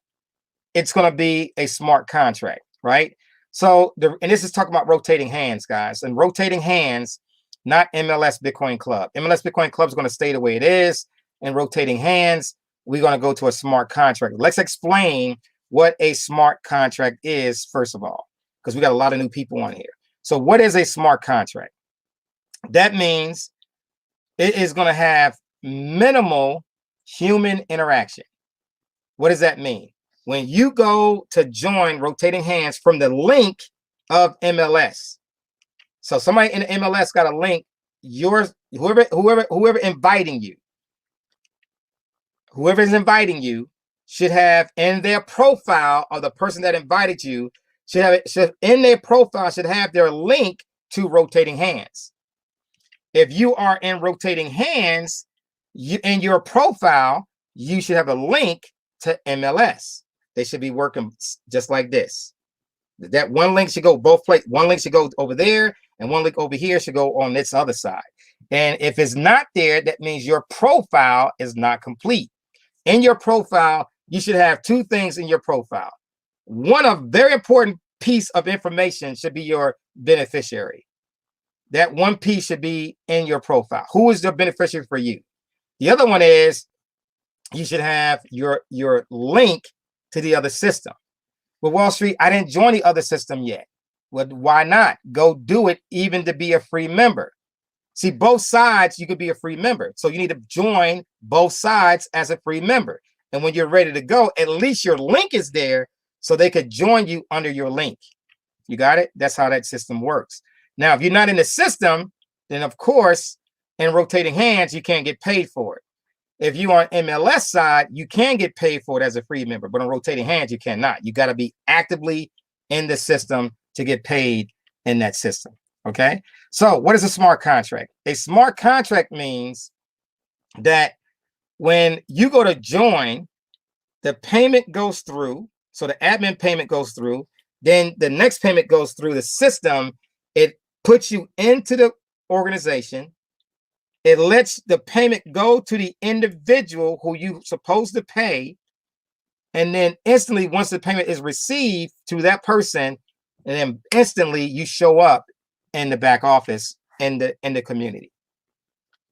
it's going to be a smart contract, right? So, and this is talking about rotating hands, guys. And rotating hands, not MLS Bitcoin Club. MLS Bitcoin Club is going to stay the way it is. And rotating hands, we're going to go to a smart contract. Let's explain what a smart contract is, first of all, because we got a lot of new people on here. So what is a smart contract? That means it is going to have minimal human interaction. What does that mean? When you go to join rotating hands from the link of MLS, so somebody in the MLS got a link, whoever inviting you, whoever is inviting you should have in their profile of the person that invited you should have their link to rotating hands. If you are in rotating hands, in your profile, you should have a link to MLS. They should be working just like this. That one link should go both places. One link should go over there, and one link over here should go on this other side. And if it's not there, that means your profile is not complete. In your profile, you should have 2 things in your profile. One of very important piece of information should be your beneficiary. That one piece should be in your profile. Who is the beneficiary for you? The other one is you should have your link to the other system. With Wall Street, I didn't join the other system yet. Well, why not? Go do it, even to be a free member. See, both sides, you could be a free member. So you need to join both sides as a free member. And when you're ready to go, at least your link is there so they could join you under your link. You got it? That's how that system works. Now, if you're not in the system, then of course, in rotating hands, you can't get paid for it. If you are on MLS side, you can get paid for it as a free member, but on rotating hands, you cannot. You got to be actively in the system to get paid in that system. Okay. So what is a smart contract? A smart contract means that when you go to join, the payment goes through. So the admin payment goes through. Then the next payment goes through the system. It puts you into the organization. It lets the payment go to the individual who you're supposed to pay. And then instantly, once the payment is received to that person, and then instantly you show up in the back office in the community.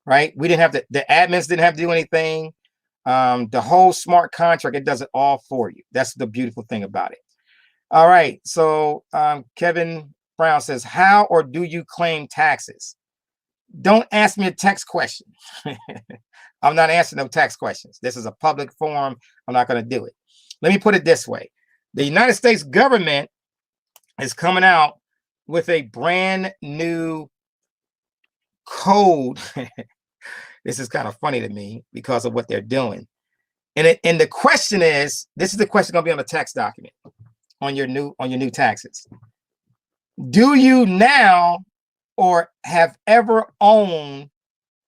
Right? We didn't have the admins didn't have to do anything. The whole smart contract, it does it all for you. That's the beautiful thing about it. All right. So Kevin Brown says, how or do you claim taxes? Don't ask me a tax question. I'm not answering no tax questions. This is a public forum. I'm not going to do it. Let me put it this way. The United States government is coming out with a brand new code. This is kind of funny to me because of what they're doing. And the question is, this is the question going to be on the tax document on your new taxes. Do you now or have ever owned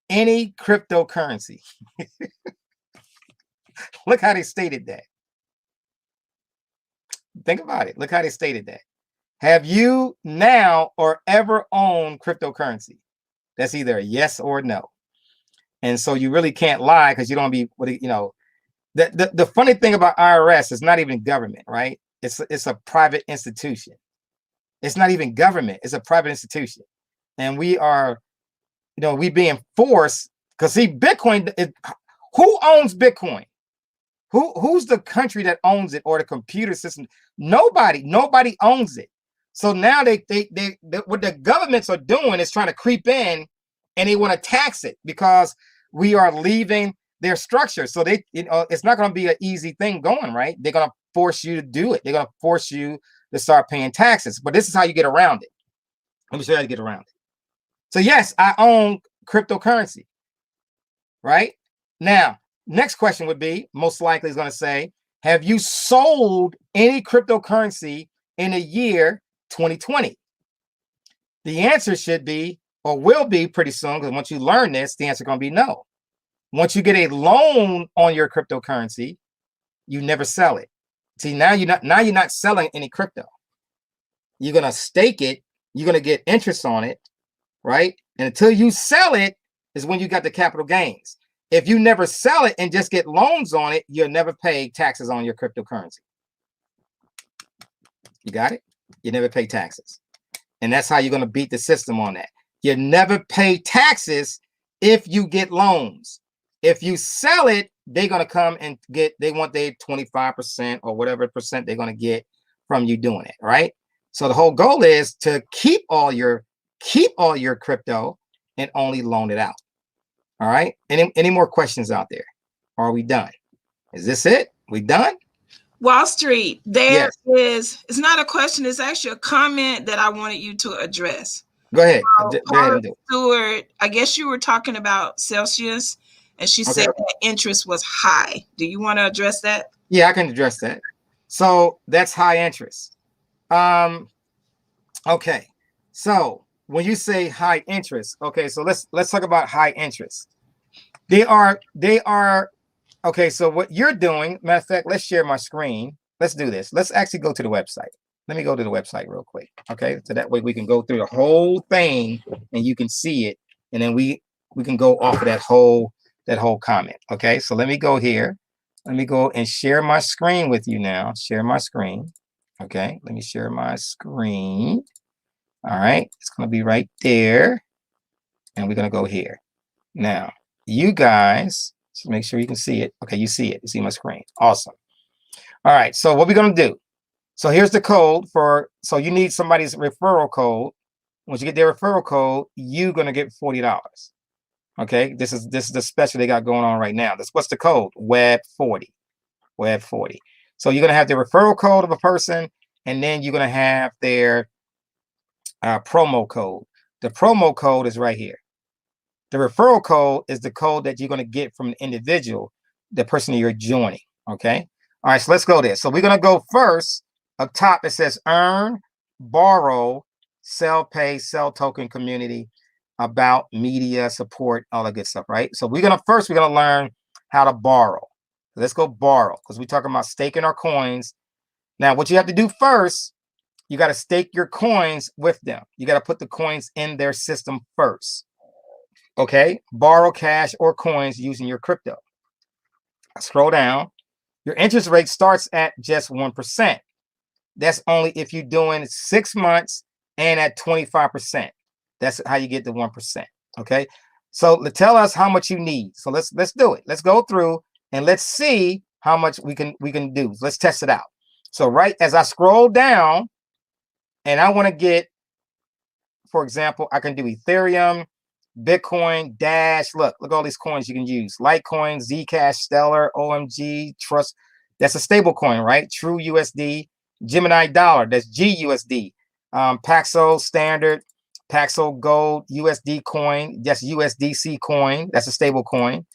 any cryptocurrency? Look how they stated that. Think about it. Look how they stated that. Have you now or ever owned cryptocurrency? That's either a yes or no. And so you really can't lie because you don't be, you know, the funny thing about IRS is not even government, right? It's a private institution. It's not even government. It's a private institution. And we are, you know, we being forced because see, Bitcoin, who owns Bitcoin? Who's the country that owns it or the computer system? Nobody owns it. So now what the governments are doing is trying to creep in and they want to tax it because we are leaving their structure. So it's not going to be an easy thing going, right? They're going to force you to do it. They're going to force you to start paying taxes. But this is how you get around it. Let me show you how to get around it. So yes, I own cryptocurrency, right? Now, next question would be, most likely is going to say, have you sold any cryptocurrency in a year 2020? The answer should be, or will be pretty soon, because once you learn this, the answer is going to be no. Once you get a loan on your cryptocurrency, you never sell it. See, now you're not selling any crypto. You're going to stake it. You're going to get interest on it, right? And until you sell it is when you got the capital gains. If you never sell it and just get loans on it, you'll never pay taxes on your cryptocurrency. You got it? You never pay taxes. And that's how you're going to beat the system on that. You never pay taxes if you get loans. If you sell it, they're going to come and they want their 25% or whatever percent they're going to get from you doing it, right? So the whole goal is to keep all your crypto and only loan it out. All right. Any more questions out there? Or are we done? Is this it? We done? Wall Street, Yes. it's not a question, it's actually a comment that I wanted you to address. Go ahead. Go ahead and do it. Stewart, I guess you were talking about Celsius, and she said that interest was high. Do you want to address that? Yeah, I can address that. So that's high interest. Okay. So when you say high interest, okay, so let's talk about high interest. They are okay. So what you're doing, matter of fact, let's share my screen. Let's do this. Let's actually go to the website. Let me go to the website real quick. Okay, so that way we can go through the whole thing and you can see it, and then we can go off of that whole comment. Okay, so let me go here. Let me go and share my screen with you now. Share my screen. Okay, let me share my screen. All right, it's going to be right there. And we're going to go here. Now, you guys, so make sure you can see it. Okay, you see it. You see my screen. Awesome. All right, so what we're going to do. So here's the code for, so you need somebody's referral code. Once you get their referral code, you're going to get $40. Okay, this is the special they got going on right now. What's the code? Web40. Web40. So you're going to have the referral code of a person, and then you're going to have their promo code. The promo code is right here. The referral code is the code that you're going to get from the individual, the person you're joining. Okay. All right. So let's go there. So we're going to go first. Up top, it says earn, borrow, sell, pay, sell token community, about media support, all that good stuff. Right. So we're going to learn how to borrow. Let's go borrow because we're talking about staking our coins. Now, what you have to do first, you got to stake your coins with them. You got to put the coins in their system first. Okay. Borrow cash or coins using your crypto. Scroll down. Your interest rate starts at just 1%. That's only if you're doing 6 months and at 25%. That's how you get the 1%. Okay. So tell us how much you need. So let's do it. Let's go through and let's see how much we can do. Let's test it out. So right as I scroll down, and I want to get for example, I can do Ethereum, Bitcoin, Dash. Look all these coins you can use. Litecoin, Zcash, Stellar, OMG, Trust. That's a stable coin, right? True USD, Gemini Dollar. That's GUSD. Paxo Standard, Paxo Gold, USD coin. That's USDC coin. That's a stable coin.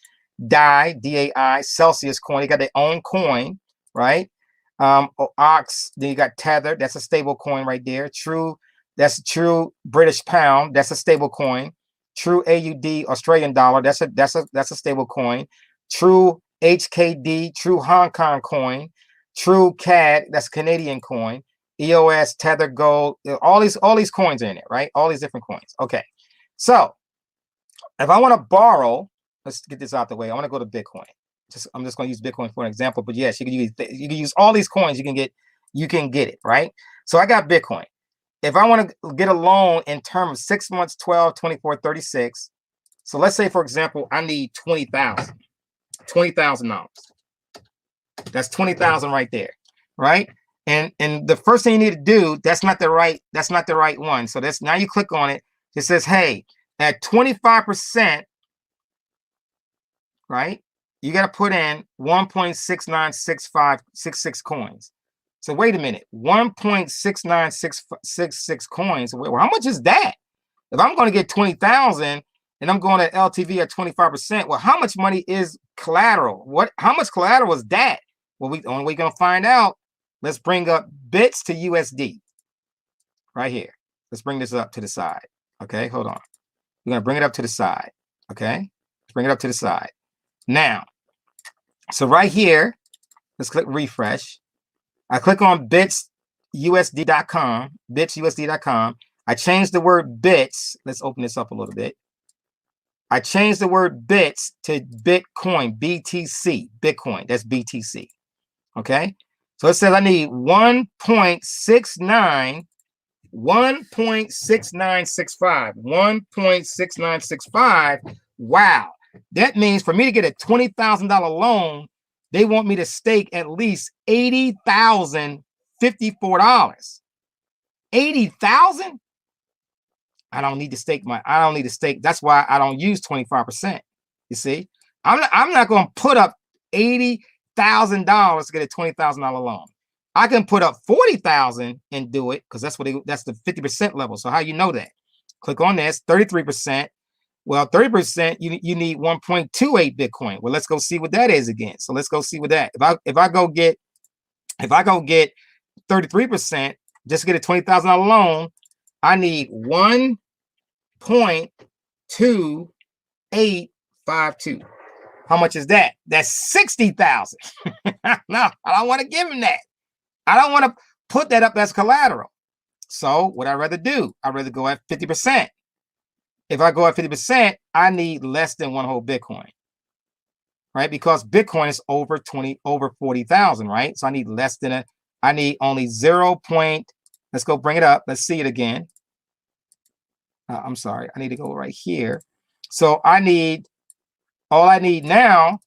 DAI, DAI, Celsius coin. They got their own coin, right? Ox. Then you got Tether. That's a stable coin right there. True. That's True British Pound. That's a stable coin. True AUD Australian dollar. That's a stable coin. True HKD. True Hong Kong coin. True CAD. That's Canadian coin. EOS, Tether, Gold. All these coins are in it, right? All these different coins. Okay. So if I want to borrow, let's get this out the way. I want to go to Bitcoin. I'm just going to use Bitcoin for an example. But yes, you can use all these coins. You can get it, right? So I got Bitcoin. If I want to get a loan in terms of 6 months, 12, 24, 36. So let's say, for example, I need $20,000. That's $20,000 right there, right? And the first thing you need to do, that's not the right one. So that's, now you click on it. It says, hey, at 25%, right? You got to put in 1.696566 coins. So wait a minute, 1.69666 coins. Well, how much is that? If I'm going to get 20,000 and I'm going to LTV at 25%, well, how much money is collateral? How much collateral is that? Well, only way we're going to find out. Let's bring up bits to USD right here. Let's bring this up to the side. Okay, hold on. We're going to bring it up to the side. Okay, let's bring it up to the side. Now, so right here, let's click refresh. I click on bitsusd.com, bitsusd.com. I changed the word bits. Let's open this up a little bit. I changed the word bits to Bitcoin, BTC, Bitcoin. That's BTC. Okay. So it says I need 1.6965, 1.6965. Wow. That means for me to get a $20,000 loan, they want me to stake at least $80,054. 80,000? I don't need to stake. That's why I don't use 25%. You see, I'm not going to put up $80,000 to get a $20,000 loan. I can put up 40,000 and do it because that's the 50% level. So how you know that? Click on this, 33%. Well, 30%, you need 1.28 Bitcoin. Well, let's go see what that is again. So let's go see what that. If I go get 33%, just to get a $20,000 loan, I need 1.2852. How much is that? That's 60,000. No, I don't want to give him that. I don't want to put that up as collateral. So what I'd rather do, I'd rather go at 50%. If I go at 50%, I need less than one whole Bitcoin, right? Because Bitcoin is over 40,000, right? So I need less than I need only 0. Let's go bring it up. Let's see it again. I'm sorry. I need to go right here. So all I need now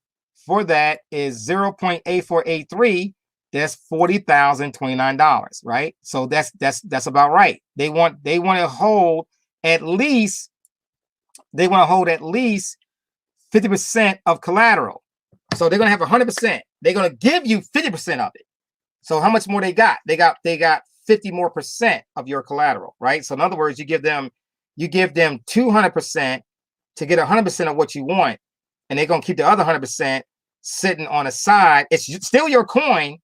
for that is 0.8483. That's $40,029, right? So that's about right. They want to hold at least 50% of collateral. So they're going to have 100%. They're going to give you 50% of it. So how much more they got? They got 50 more percent of your collateral, right? So in other words, you give them 200% to get 100% of what you want, and they're going to keep the other 100% sitting on the side. It's still your coin.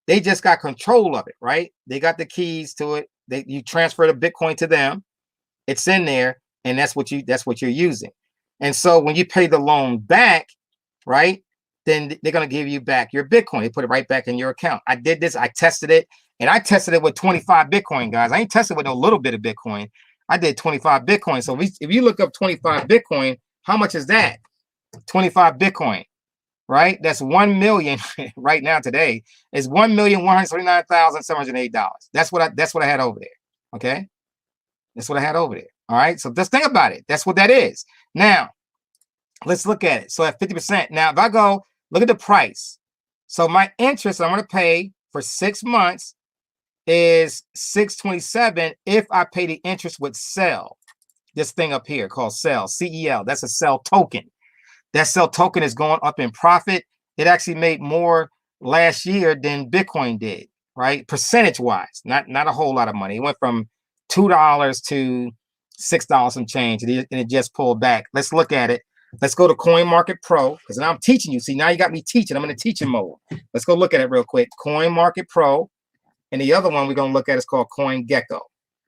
They just got control of it, right? They got the keys to it. You transfer the Bitcoin to them. It's in there, and that's what you're using. And so when you pay the loan back, right, then they're going to give you back your Bitcoin. They put it right back in your account. I did this. I tested it, and I tested it with 25 Bitcoin, guys. I ain't tested with no little bit of Bitcoin. I did 25 Bitcoin. So if you look up 25 Bitcoin, how much is that? 25 Bitcoin, right? That's 1 million right now today. It's $1,139,708. That's what I had over there. Okay. That's what I had over there. All right. So just think about it. That's what that is. Now, let's look at it. So at 50%. Now, if I go look at the price. So my interest I'm going to pay for 6 months is 627 if I pay the interest with sell. This thing up here called sell, CEL. That's a sell token. That sell token is going up in profit. It actually made more last year than Bitcoin did, right? Percentage wise, not a whole lot of money. It went from $2 to $6 and change, and it just pulled back. Let's look at it. Let's go to Coin Market Pro, because now I'm teaching you. See, now you got me teaching. I'm in a teaching mode. Let's go look at it real quick. Coin Market Pro, and the other one we're going to look at is called CoinGecko.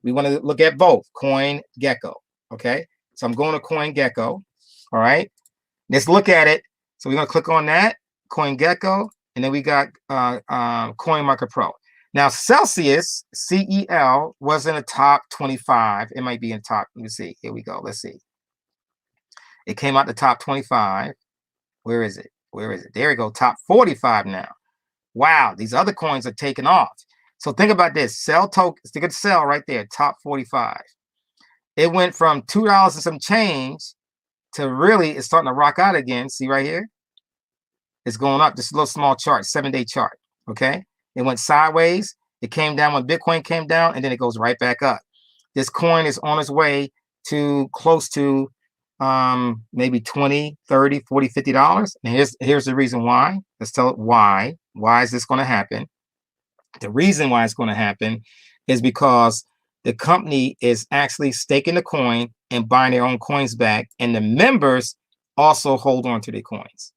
We want to look at both, CoinGecko, okay? So I'm going to CoinGecko, all right? Let's look at it. So we're going to click on that, CoinGecko, and then we got Coin Market Pro. Now, Celsius, CEL, was in the top 25. It might be in top, let me see. Here we go. Let's see. It came out the top 25. Where is it? Where is it? There we go. Top 45 now. Wow, these other coins are taking off. So think about this. Sell token, stick a sell right there, top 45. It went from $2 and some change to really, it's starting to rock out again. See right here? It's going up. This little small chart, 7-day chart. Okay. It went sideways. It came down when Bitcoin came down, and then it goes right back up. This coin is on its way to close to maybe $20, $30, $40, $50. And here's the reason why. Let's tell it why. Why is this going to happen? The reason why it's going to happen is because the company is actually staking the coin and buying their own coins back, and the members also hold on to their coins.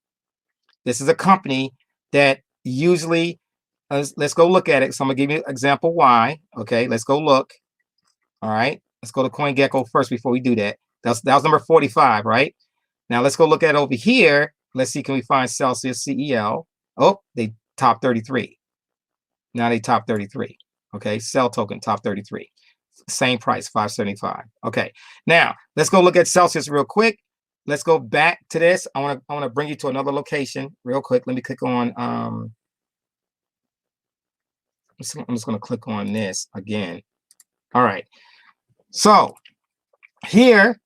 This is a company that usually, let's go look at it. So I'm gonna give you an example why. Okay, let's go look. All right, let's go to CoinGecko first before we do that. That was number 45, right? Now let's go look at it over here. Let's see, can we find Celsius CEL? Oh, they top 33. Now they top 33. Okay, sell token top 33. Same price, 575. Okay, now let's go look at Celsius real quick. Let's go back to this. I want to bring you to another location real quick. Let me click on I'm just going to click on this again. All right. So here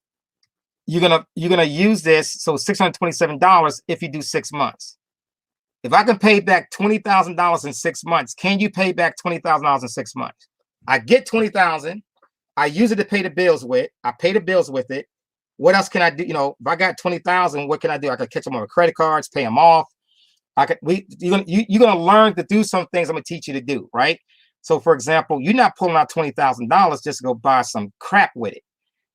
you're gonna use this. So $627 if you do 6 months. If I can pay back $20,000 in 6 months, can you pay back $20,000 in 6 months? I get $20,000. I use it to pay the bills with. I pay the bills with it. What else can I do? You know, if I got $20,000, what can I do? I could catch them on credit cards, pay them off. You're gonna learn to do some things I'm gonna teach you to do, right? So, for example, you're not pulling out $20,000 just to go buy some crap with it.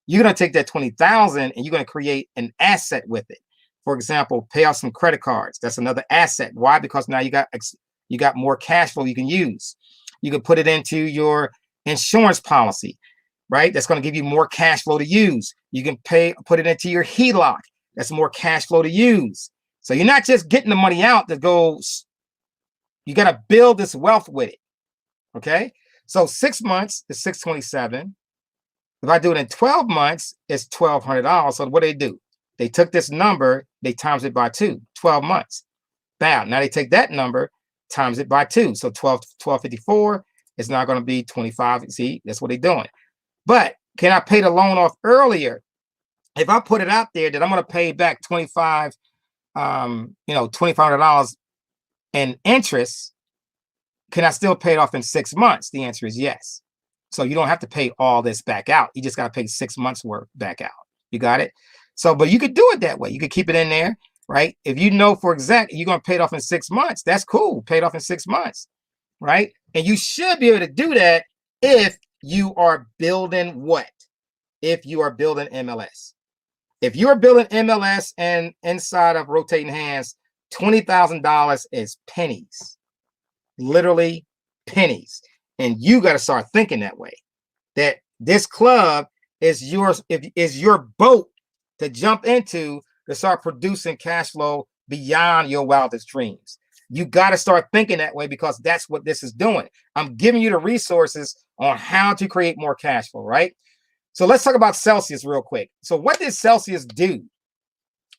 You're gonna take that $20,000 and you're gonna create an asset with it. For example, pay off some credit cards. That's another asset. Why? Because now you got more cash flow you can use. You can put it into your insurance policy, right? That's going to give you more cash flow to use. You can put it into your HELOC. That's more cash flow to use. So you're not just getting the money out that goes, you got to build this wealth with it. Okay. So 6 months is $627. If I do it in 12 months, it's $1,200. So what do? They took this number, they times it by 2, 12 months. Bam. Now they take that number, times it by 2. So 1254 is now going to be 25. See, that's what they're doing. But can I pay the loan off earlier? If I put it out there that I'm going to pay back $2,500 in interest, can I still pay it off in 6 months? The answer is yes. So you don't have to pay all this back out. You just got to pay 6 months worth back out. You got it? So, but you could do it that way. You could keep it in there, right? If you know for exact, you're going to pay it off in 6 months. That's cool. Pay it off in 6 months, right? And you should be able to do that if you are building what? If you are building MLS. If you're building MLS and inside of rotating hands, $20,000 is pennies, literally pennies. And you got to start thinking that way, that this club is yours, is your boat to jump into to start producing cash flow beyond your wildest dreams. You got to start thinking that way because that's what this is doing. I'm giving you the resources on how to create more cash flow, right? So let's talk about Celsius real quick. So what did Celsius do?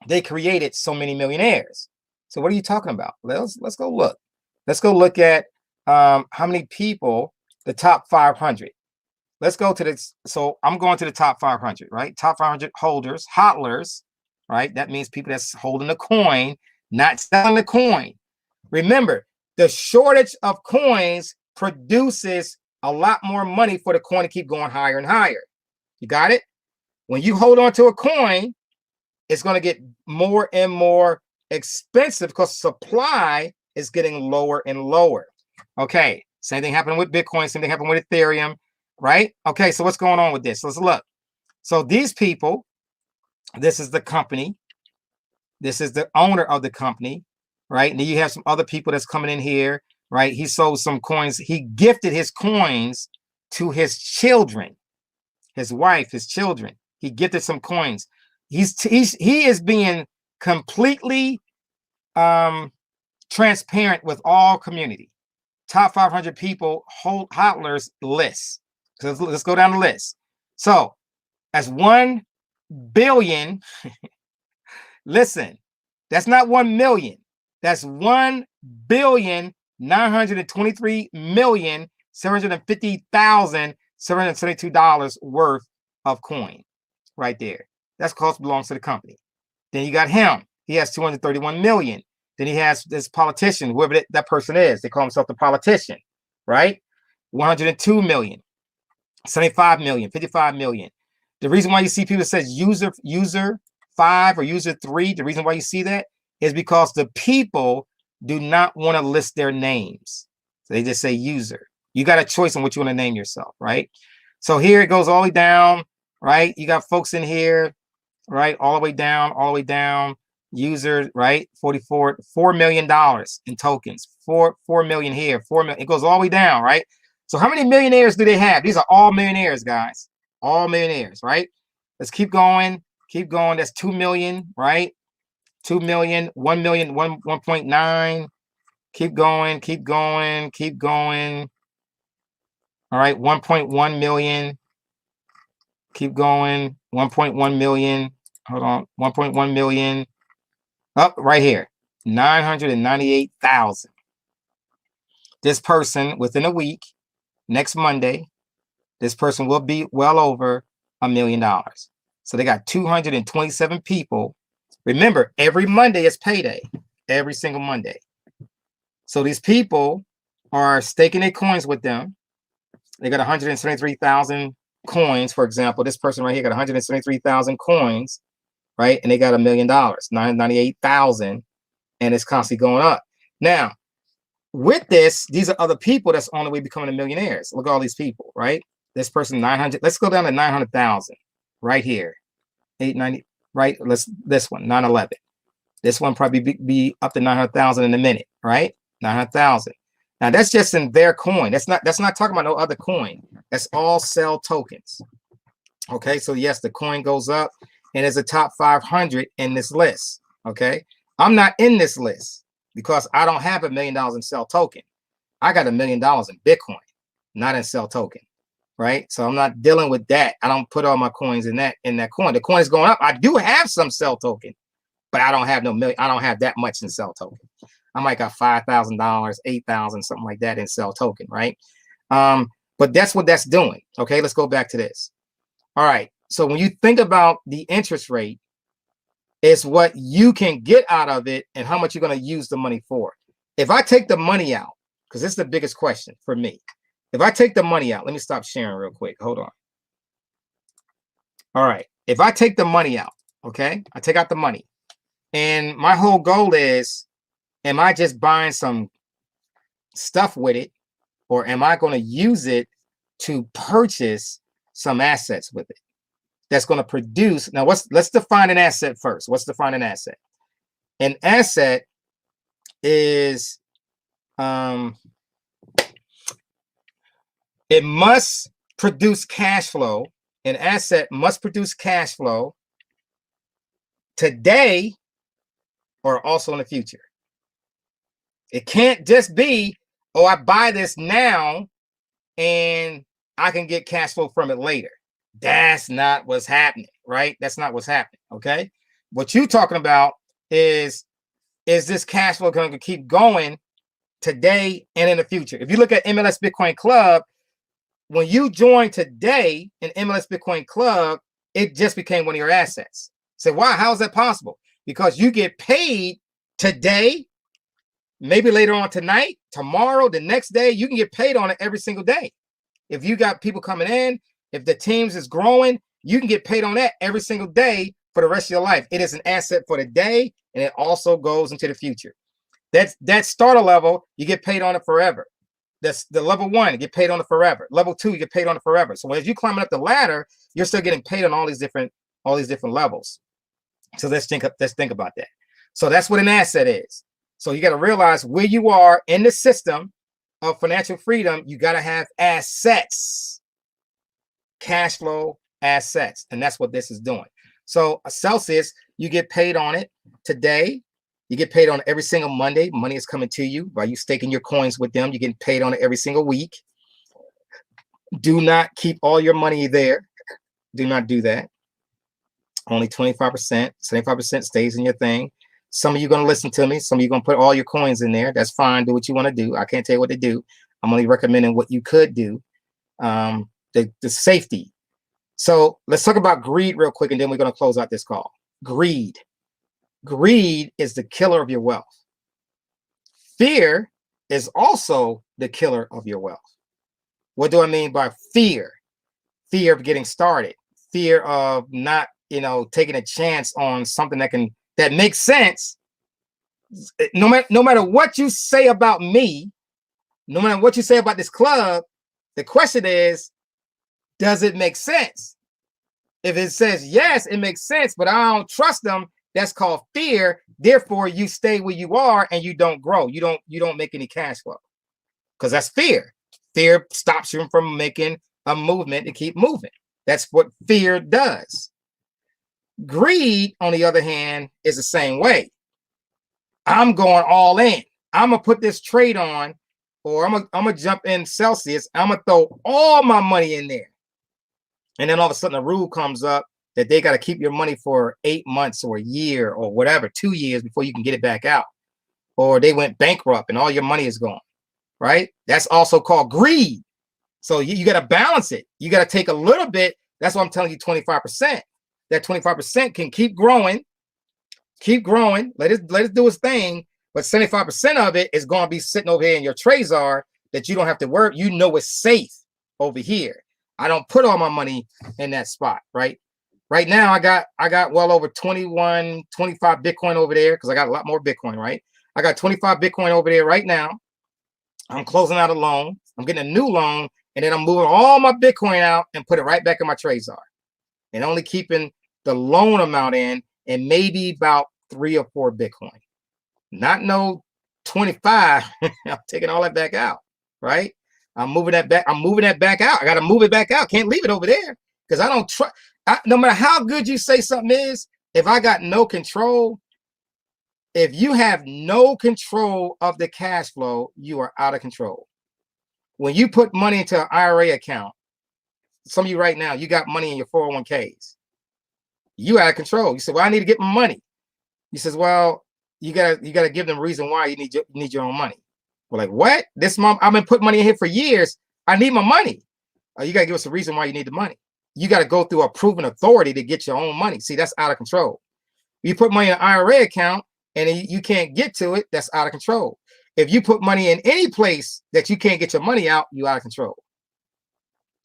They created so many millionaires. So what are you talking about? Let's go look. Let's go look at how many people, the top 500. Let's go to this. So I'm going to the top 500, right? Top 500 holders, hodlers, right? That means people that's holding the coin, not selling the coin. Remember, the shortage of coins produces a lot more money for the coin to keep going higher and higher. You got it? When you hold on to a coin, it's going to get more and more expensive because supply is getting lower and lower. Okay, same thing happened with Bitcoin, same thing happened with Ethereum, right? Okay, so what's going on with this? Let's look. So these people, this is the company. This is the owner of the company, right? And then you have some other people that's coming in here, right? He sold some coins. He gifted his coins to his children, his wife, his children. He gifted some coins. He is being completely transparent with all community. Top 500 people, hodlers list. So let's go down the list. So as 1 billion, listen, that's not 1 million. That's 1,923,750,772 worth of coin right there. That's cost belongs to the company. Then you got him. He has 231 million. Then he has this politician, whoever that person is. They call himself the politician, right? 102 million, 75 million, 55 million. The reason why you see people that says user 5 or user 3, the reason why you see that is because the people do not want to list their names. So they just say user. You got a choice on what you want to name yourself, right? So here it goes all the way down, right? You got folks in here, right? All the way down, user, right? $4 million in tokens, 4 million here, 4 million. It goes all the way down, right? So how many millionaires do they have? These are all millionaires, guys. All millionaires, right? Let's keep going. Keep going. That's 2 million, right? 2 million, 1 million, 1.9. Keep going, keep going, keep going. All right, 1.1 million. Keep going. 1.1 million. Hold on. 1.1 million. Up right here. 998,000. This person within a week, next Monday, this person will be well over $1 million. So they got 227 people. Remember, every Monday is payday. Every single Monday. So these people are staking their coins with them. They got 173,000 coins, for example. This person right here got 173,000 coins, right? And they got $1 million, 998,000, and it's constantly going up. Now, with this, these are other people that's on the way becoming millionaires. Look at all these people, right? This person 900. Let's go down to 900,000 right here. 890, right? This one 911. This one probably be up to 900,000 in a minute, right? 900,000. Now that's just in their coin. That's not talking about no other coin. That's all sell tokens. Okay, so yes, the coin goes up and it's a top 500 in this list. Okay, I'm not in this list because I don't have $1 million in sell token. I got $1 million in Bitcoin, not in sell token. Right, so I'm not dealing with that. I don't put all my coins in that coin. The coin is going up. I do have some sell token, but I don't have no million. I don't have that much in sell token. I might got $5,000, $8,000, something like that in sell token, right? But that's what that's doing. Okay, let's go back to this. All right. So when you think about the interest rate, it's what you can get out of it and how much you're going to use the money for. If I take the money out, because this is the biggest question for me. If I take the money out, let me stop sharing real quick. Hold on. All right. If I take the money out, okay, I take out the money. And my whole goal is, am I just buying some stuff with it? Or am I going to use it to purchase some assets with it? That's going to produce. Now, let's define an asset first. What's define an asset? An asset is it must produce cash flow. An asset must produce cash flow today or also in the future. It can't just be, oh, I buy this now and I can get cash flow from it later. That's not what's happening, right? That's not what's happening, okay? What you're talking about is this cash flow going to keep going today and in the future? If you look at MLS Bitcoin Club, when you join today in MLS Bitcoin Club, it just became one of your assets. So why? How is that possible? Because you get paid today, maybe later on tonight, tomorrow, the next day, you can get paid on it every single day. If you got people coming in, if the teams is growing, you can get paid on that every single day for the rest of your life. It is an asset for the day, and it also goes into the future. That starter level, you get paid on it forever. That's the level 1, you get paid on it forever. Level 2, you get paid on it forever. So as you climbing up the ladder, you're still getting paid on all these different levels. So let's think about that. So that's what an asset is. So you got to realize where you are in the system of financial freedom. You got to have assets, cash flow assets, and that's what this is doing. So Celsius, you get paid on it today. You get paid on it every single Monday. Money is coming to you by you staking your coins with them. You get paid on it every single week. Do not keep all your money there. Do not do that. Only 25%, 75% stays in your thing. Some of you going to listen to me. Some of you going to put all your coins in there. That's fine. Do what you want to do. I can't tell you what to do. I'm only recommending what you could do. The safety. So let's talk about greed real quick, and then we're going to close out this call. Greed. Greed is the killer of your wealth. Fear is also the killer of your wealth. What do I mean by fear? Fear of getting started. Fear of not, taking a chance on something that makes sense. No matter what you say about me, no matter what you say about this club, the question is, does it make sense? If it says yes, it makes sense, but I don't trust them, that's called fear. Therefore, you stay where you are and you don't grow. You don't make any cash flow because that's fear. Fear stops you from making a movement to keep moving. That's what fear does. Greed, on the other hand, is the same way. I'm going all in. I'm gonna put this trade on, or I'm gonna jump in Celsius. I'm gonna throw all my money in there, and then all of a sudden a rule comes up that they got to keep your money for 8 months or a year or whatever, 2 years before you can get it back out, or they went bankrupt and all your money is gone. Right? That's also called greed. So you got to balance it. You got to take a little bit. That's why I'm telling you 25%. That 25% can keep growing. Let it do its thing. But 75% of it is going to be sitting over here in your Trezor that you don't have to work. It's safe over here. I don't put all my money in that spot, right? Right now, I got well over 25 Bitcoin over there because I got a lot more Bitcoin, right? I got 25 Bitcoin over there right now. I'm closing out a loan. I'm getting a new loan, and then I'm moving all my Bitcoin out and put it right back in my Trezor, and only keeping the loan amount in and maybe about 3 or 4 Bitcoin. Not no 25. I'm taking all that back out, right? I'm moving that back. I'm moving that back out. I got to move it back out. Can't leave it over there because I don't trust. No matter how good you say something is, if I got no control, if you have no control of the cash flow, you are out of control. When you put money into an IRA account, some of you right now, you got money in your 401ks. You out of control. You said, well, I need to get my money. He says, well, you gotta give them a reason why you need your own money. We're like, what? This month I've been putting money in here for years. I need my money. You gotta give us a reason why you need the money. You got to go through a proven authority to get your own money. See, that's out of control. You put money in an IRA account and you can't get to it, that's out of control. If you put money in any place that you can't get your money out, you're out of control.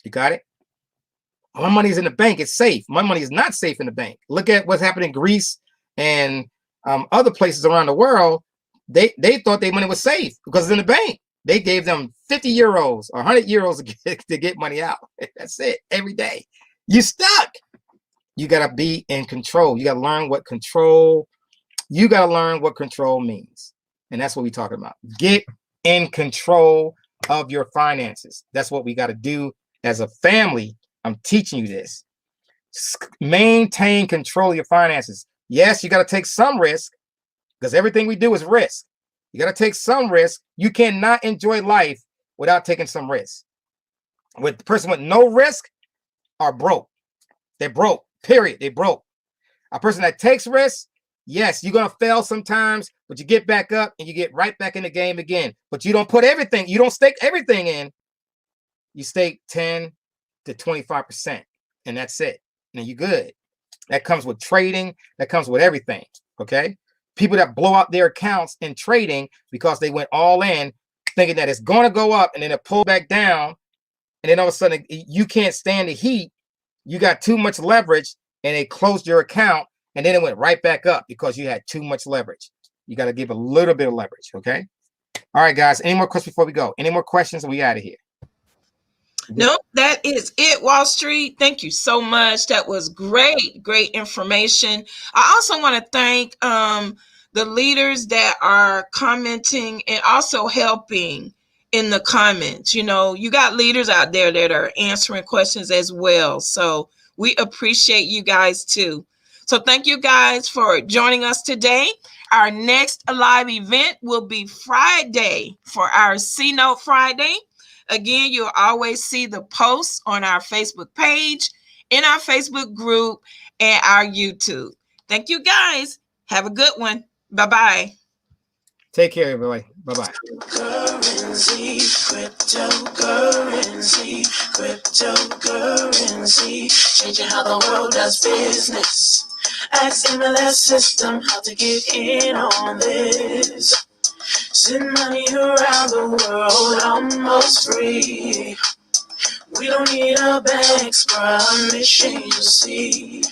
You got it? My money is in the bank. It's safe. My money is not safe in the bank. Look at what's happening in Greece and other places around the world. They thought their money was safe because it's in the bank. They gave them 50 euros or 100 euros to get money out. That's it. Every day. You stuck. You got to be in control. You got to learn what control. You got to learn what control means. And that's what we're talking about. Get in control of your finances. That's what we got to do as a family. I'm teaching you this. Maintain control of your finances. Yes, you got to take some risk because everything we do is risk. You got to take some risk. You cannot enjoy life without taking some risk. With the person with no risk are broke. They're broke, period. They're broke. A person that takes risks, yes, you're going to fail sometimes, but you get back up and you get right back in the game again. But you don't put everything, you don't stake everything in. You stake 10 to 25%, and that's it. And you're good. That comes with trading. That comes with everything, okay? People that blow out their accounts in trading because they went all in thinking that it's going to go up and then it pull back down and then all of a sudden you can't stand the heat. You got too much leverage, and they closed your account, and then it went right back up because you had too much leverage. You got to give a little bit of leverage, okay? All right, guys. Any more questions before we go? Any more questions? We out of here. Nope, that is it, Wall Street. Thank you so much. That was great information. I also want to thank the leaders that are commenting and also helping in the comments. You know, you got leaders out there that are answering questions as well. So we appreciate you guys too. So thank you guys for joining us today. Our next live event will be Friday for our C-Note Friday. Again, you'll always see the posts on our Facebook page, in our Facebook group, and our YouTube. Thank you, guys. Have a good one. Bye-bye. Take care, everybody. Bye-bye. Cryptocurrency, changing how the world does business. Ask MLS system how to get in on this. Send money around the world almost free. We don't need a bank's permission, you see.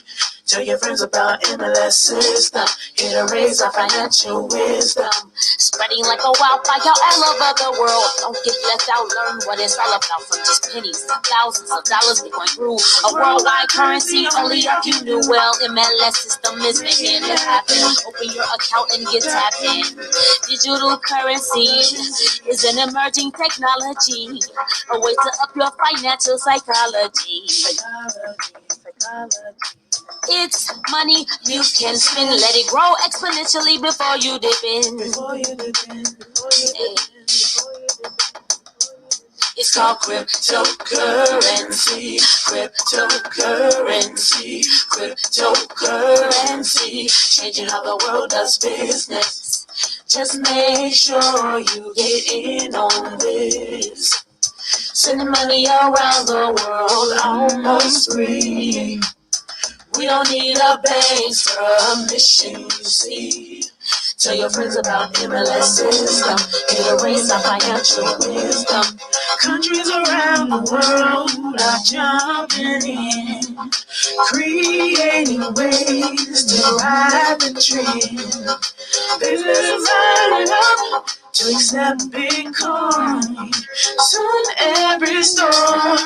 Tell your friends about MLS system. Here to raise our financial wisdom. Spreading like a wildfire all over the world. Don't get left out, learn what it's all about. From just pennies to thousands of dollars, we going through a worldwide currency. Only if you knew well, MLS system is making it happen. Open your account and get tapped in. Digital currency is an emerging technology, a way to up your financial psychology. It's money you can spend. Let it grow exponentially before you dip in. It's called cryptocurrency. Changing how the world does business. Just make sure you get in on this. Sending money around the world almost free. We don't need a bank's permission, you see. Tell your friends about MLS system. It'll raise our financial wisdom. Countries around the world are jumping in, creating ways to ride the trend. Businesses lining up to accept Bitcoin. Soon every store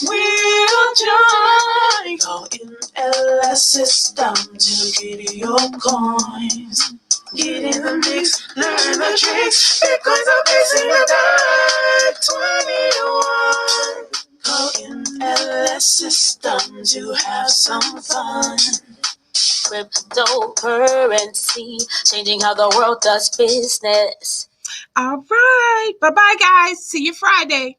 will join. Call in MLS system to get your coins. Get in the mix, learn the tricks. Bitcoins are facing a dark 21. Call in MLS system to have some fun. Cryptocurrency, changing how the world does business. All right. Bye-bye, guys. See you Friday.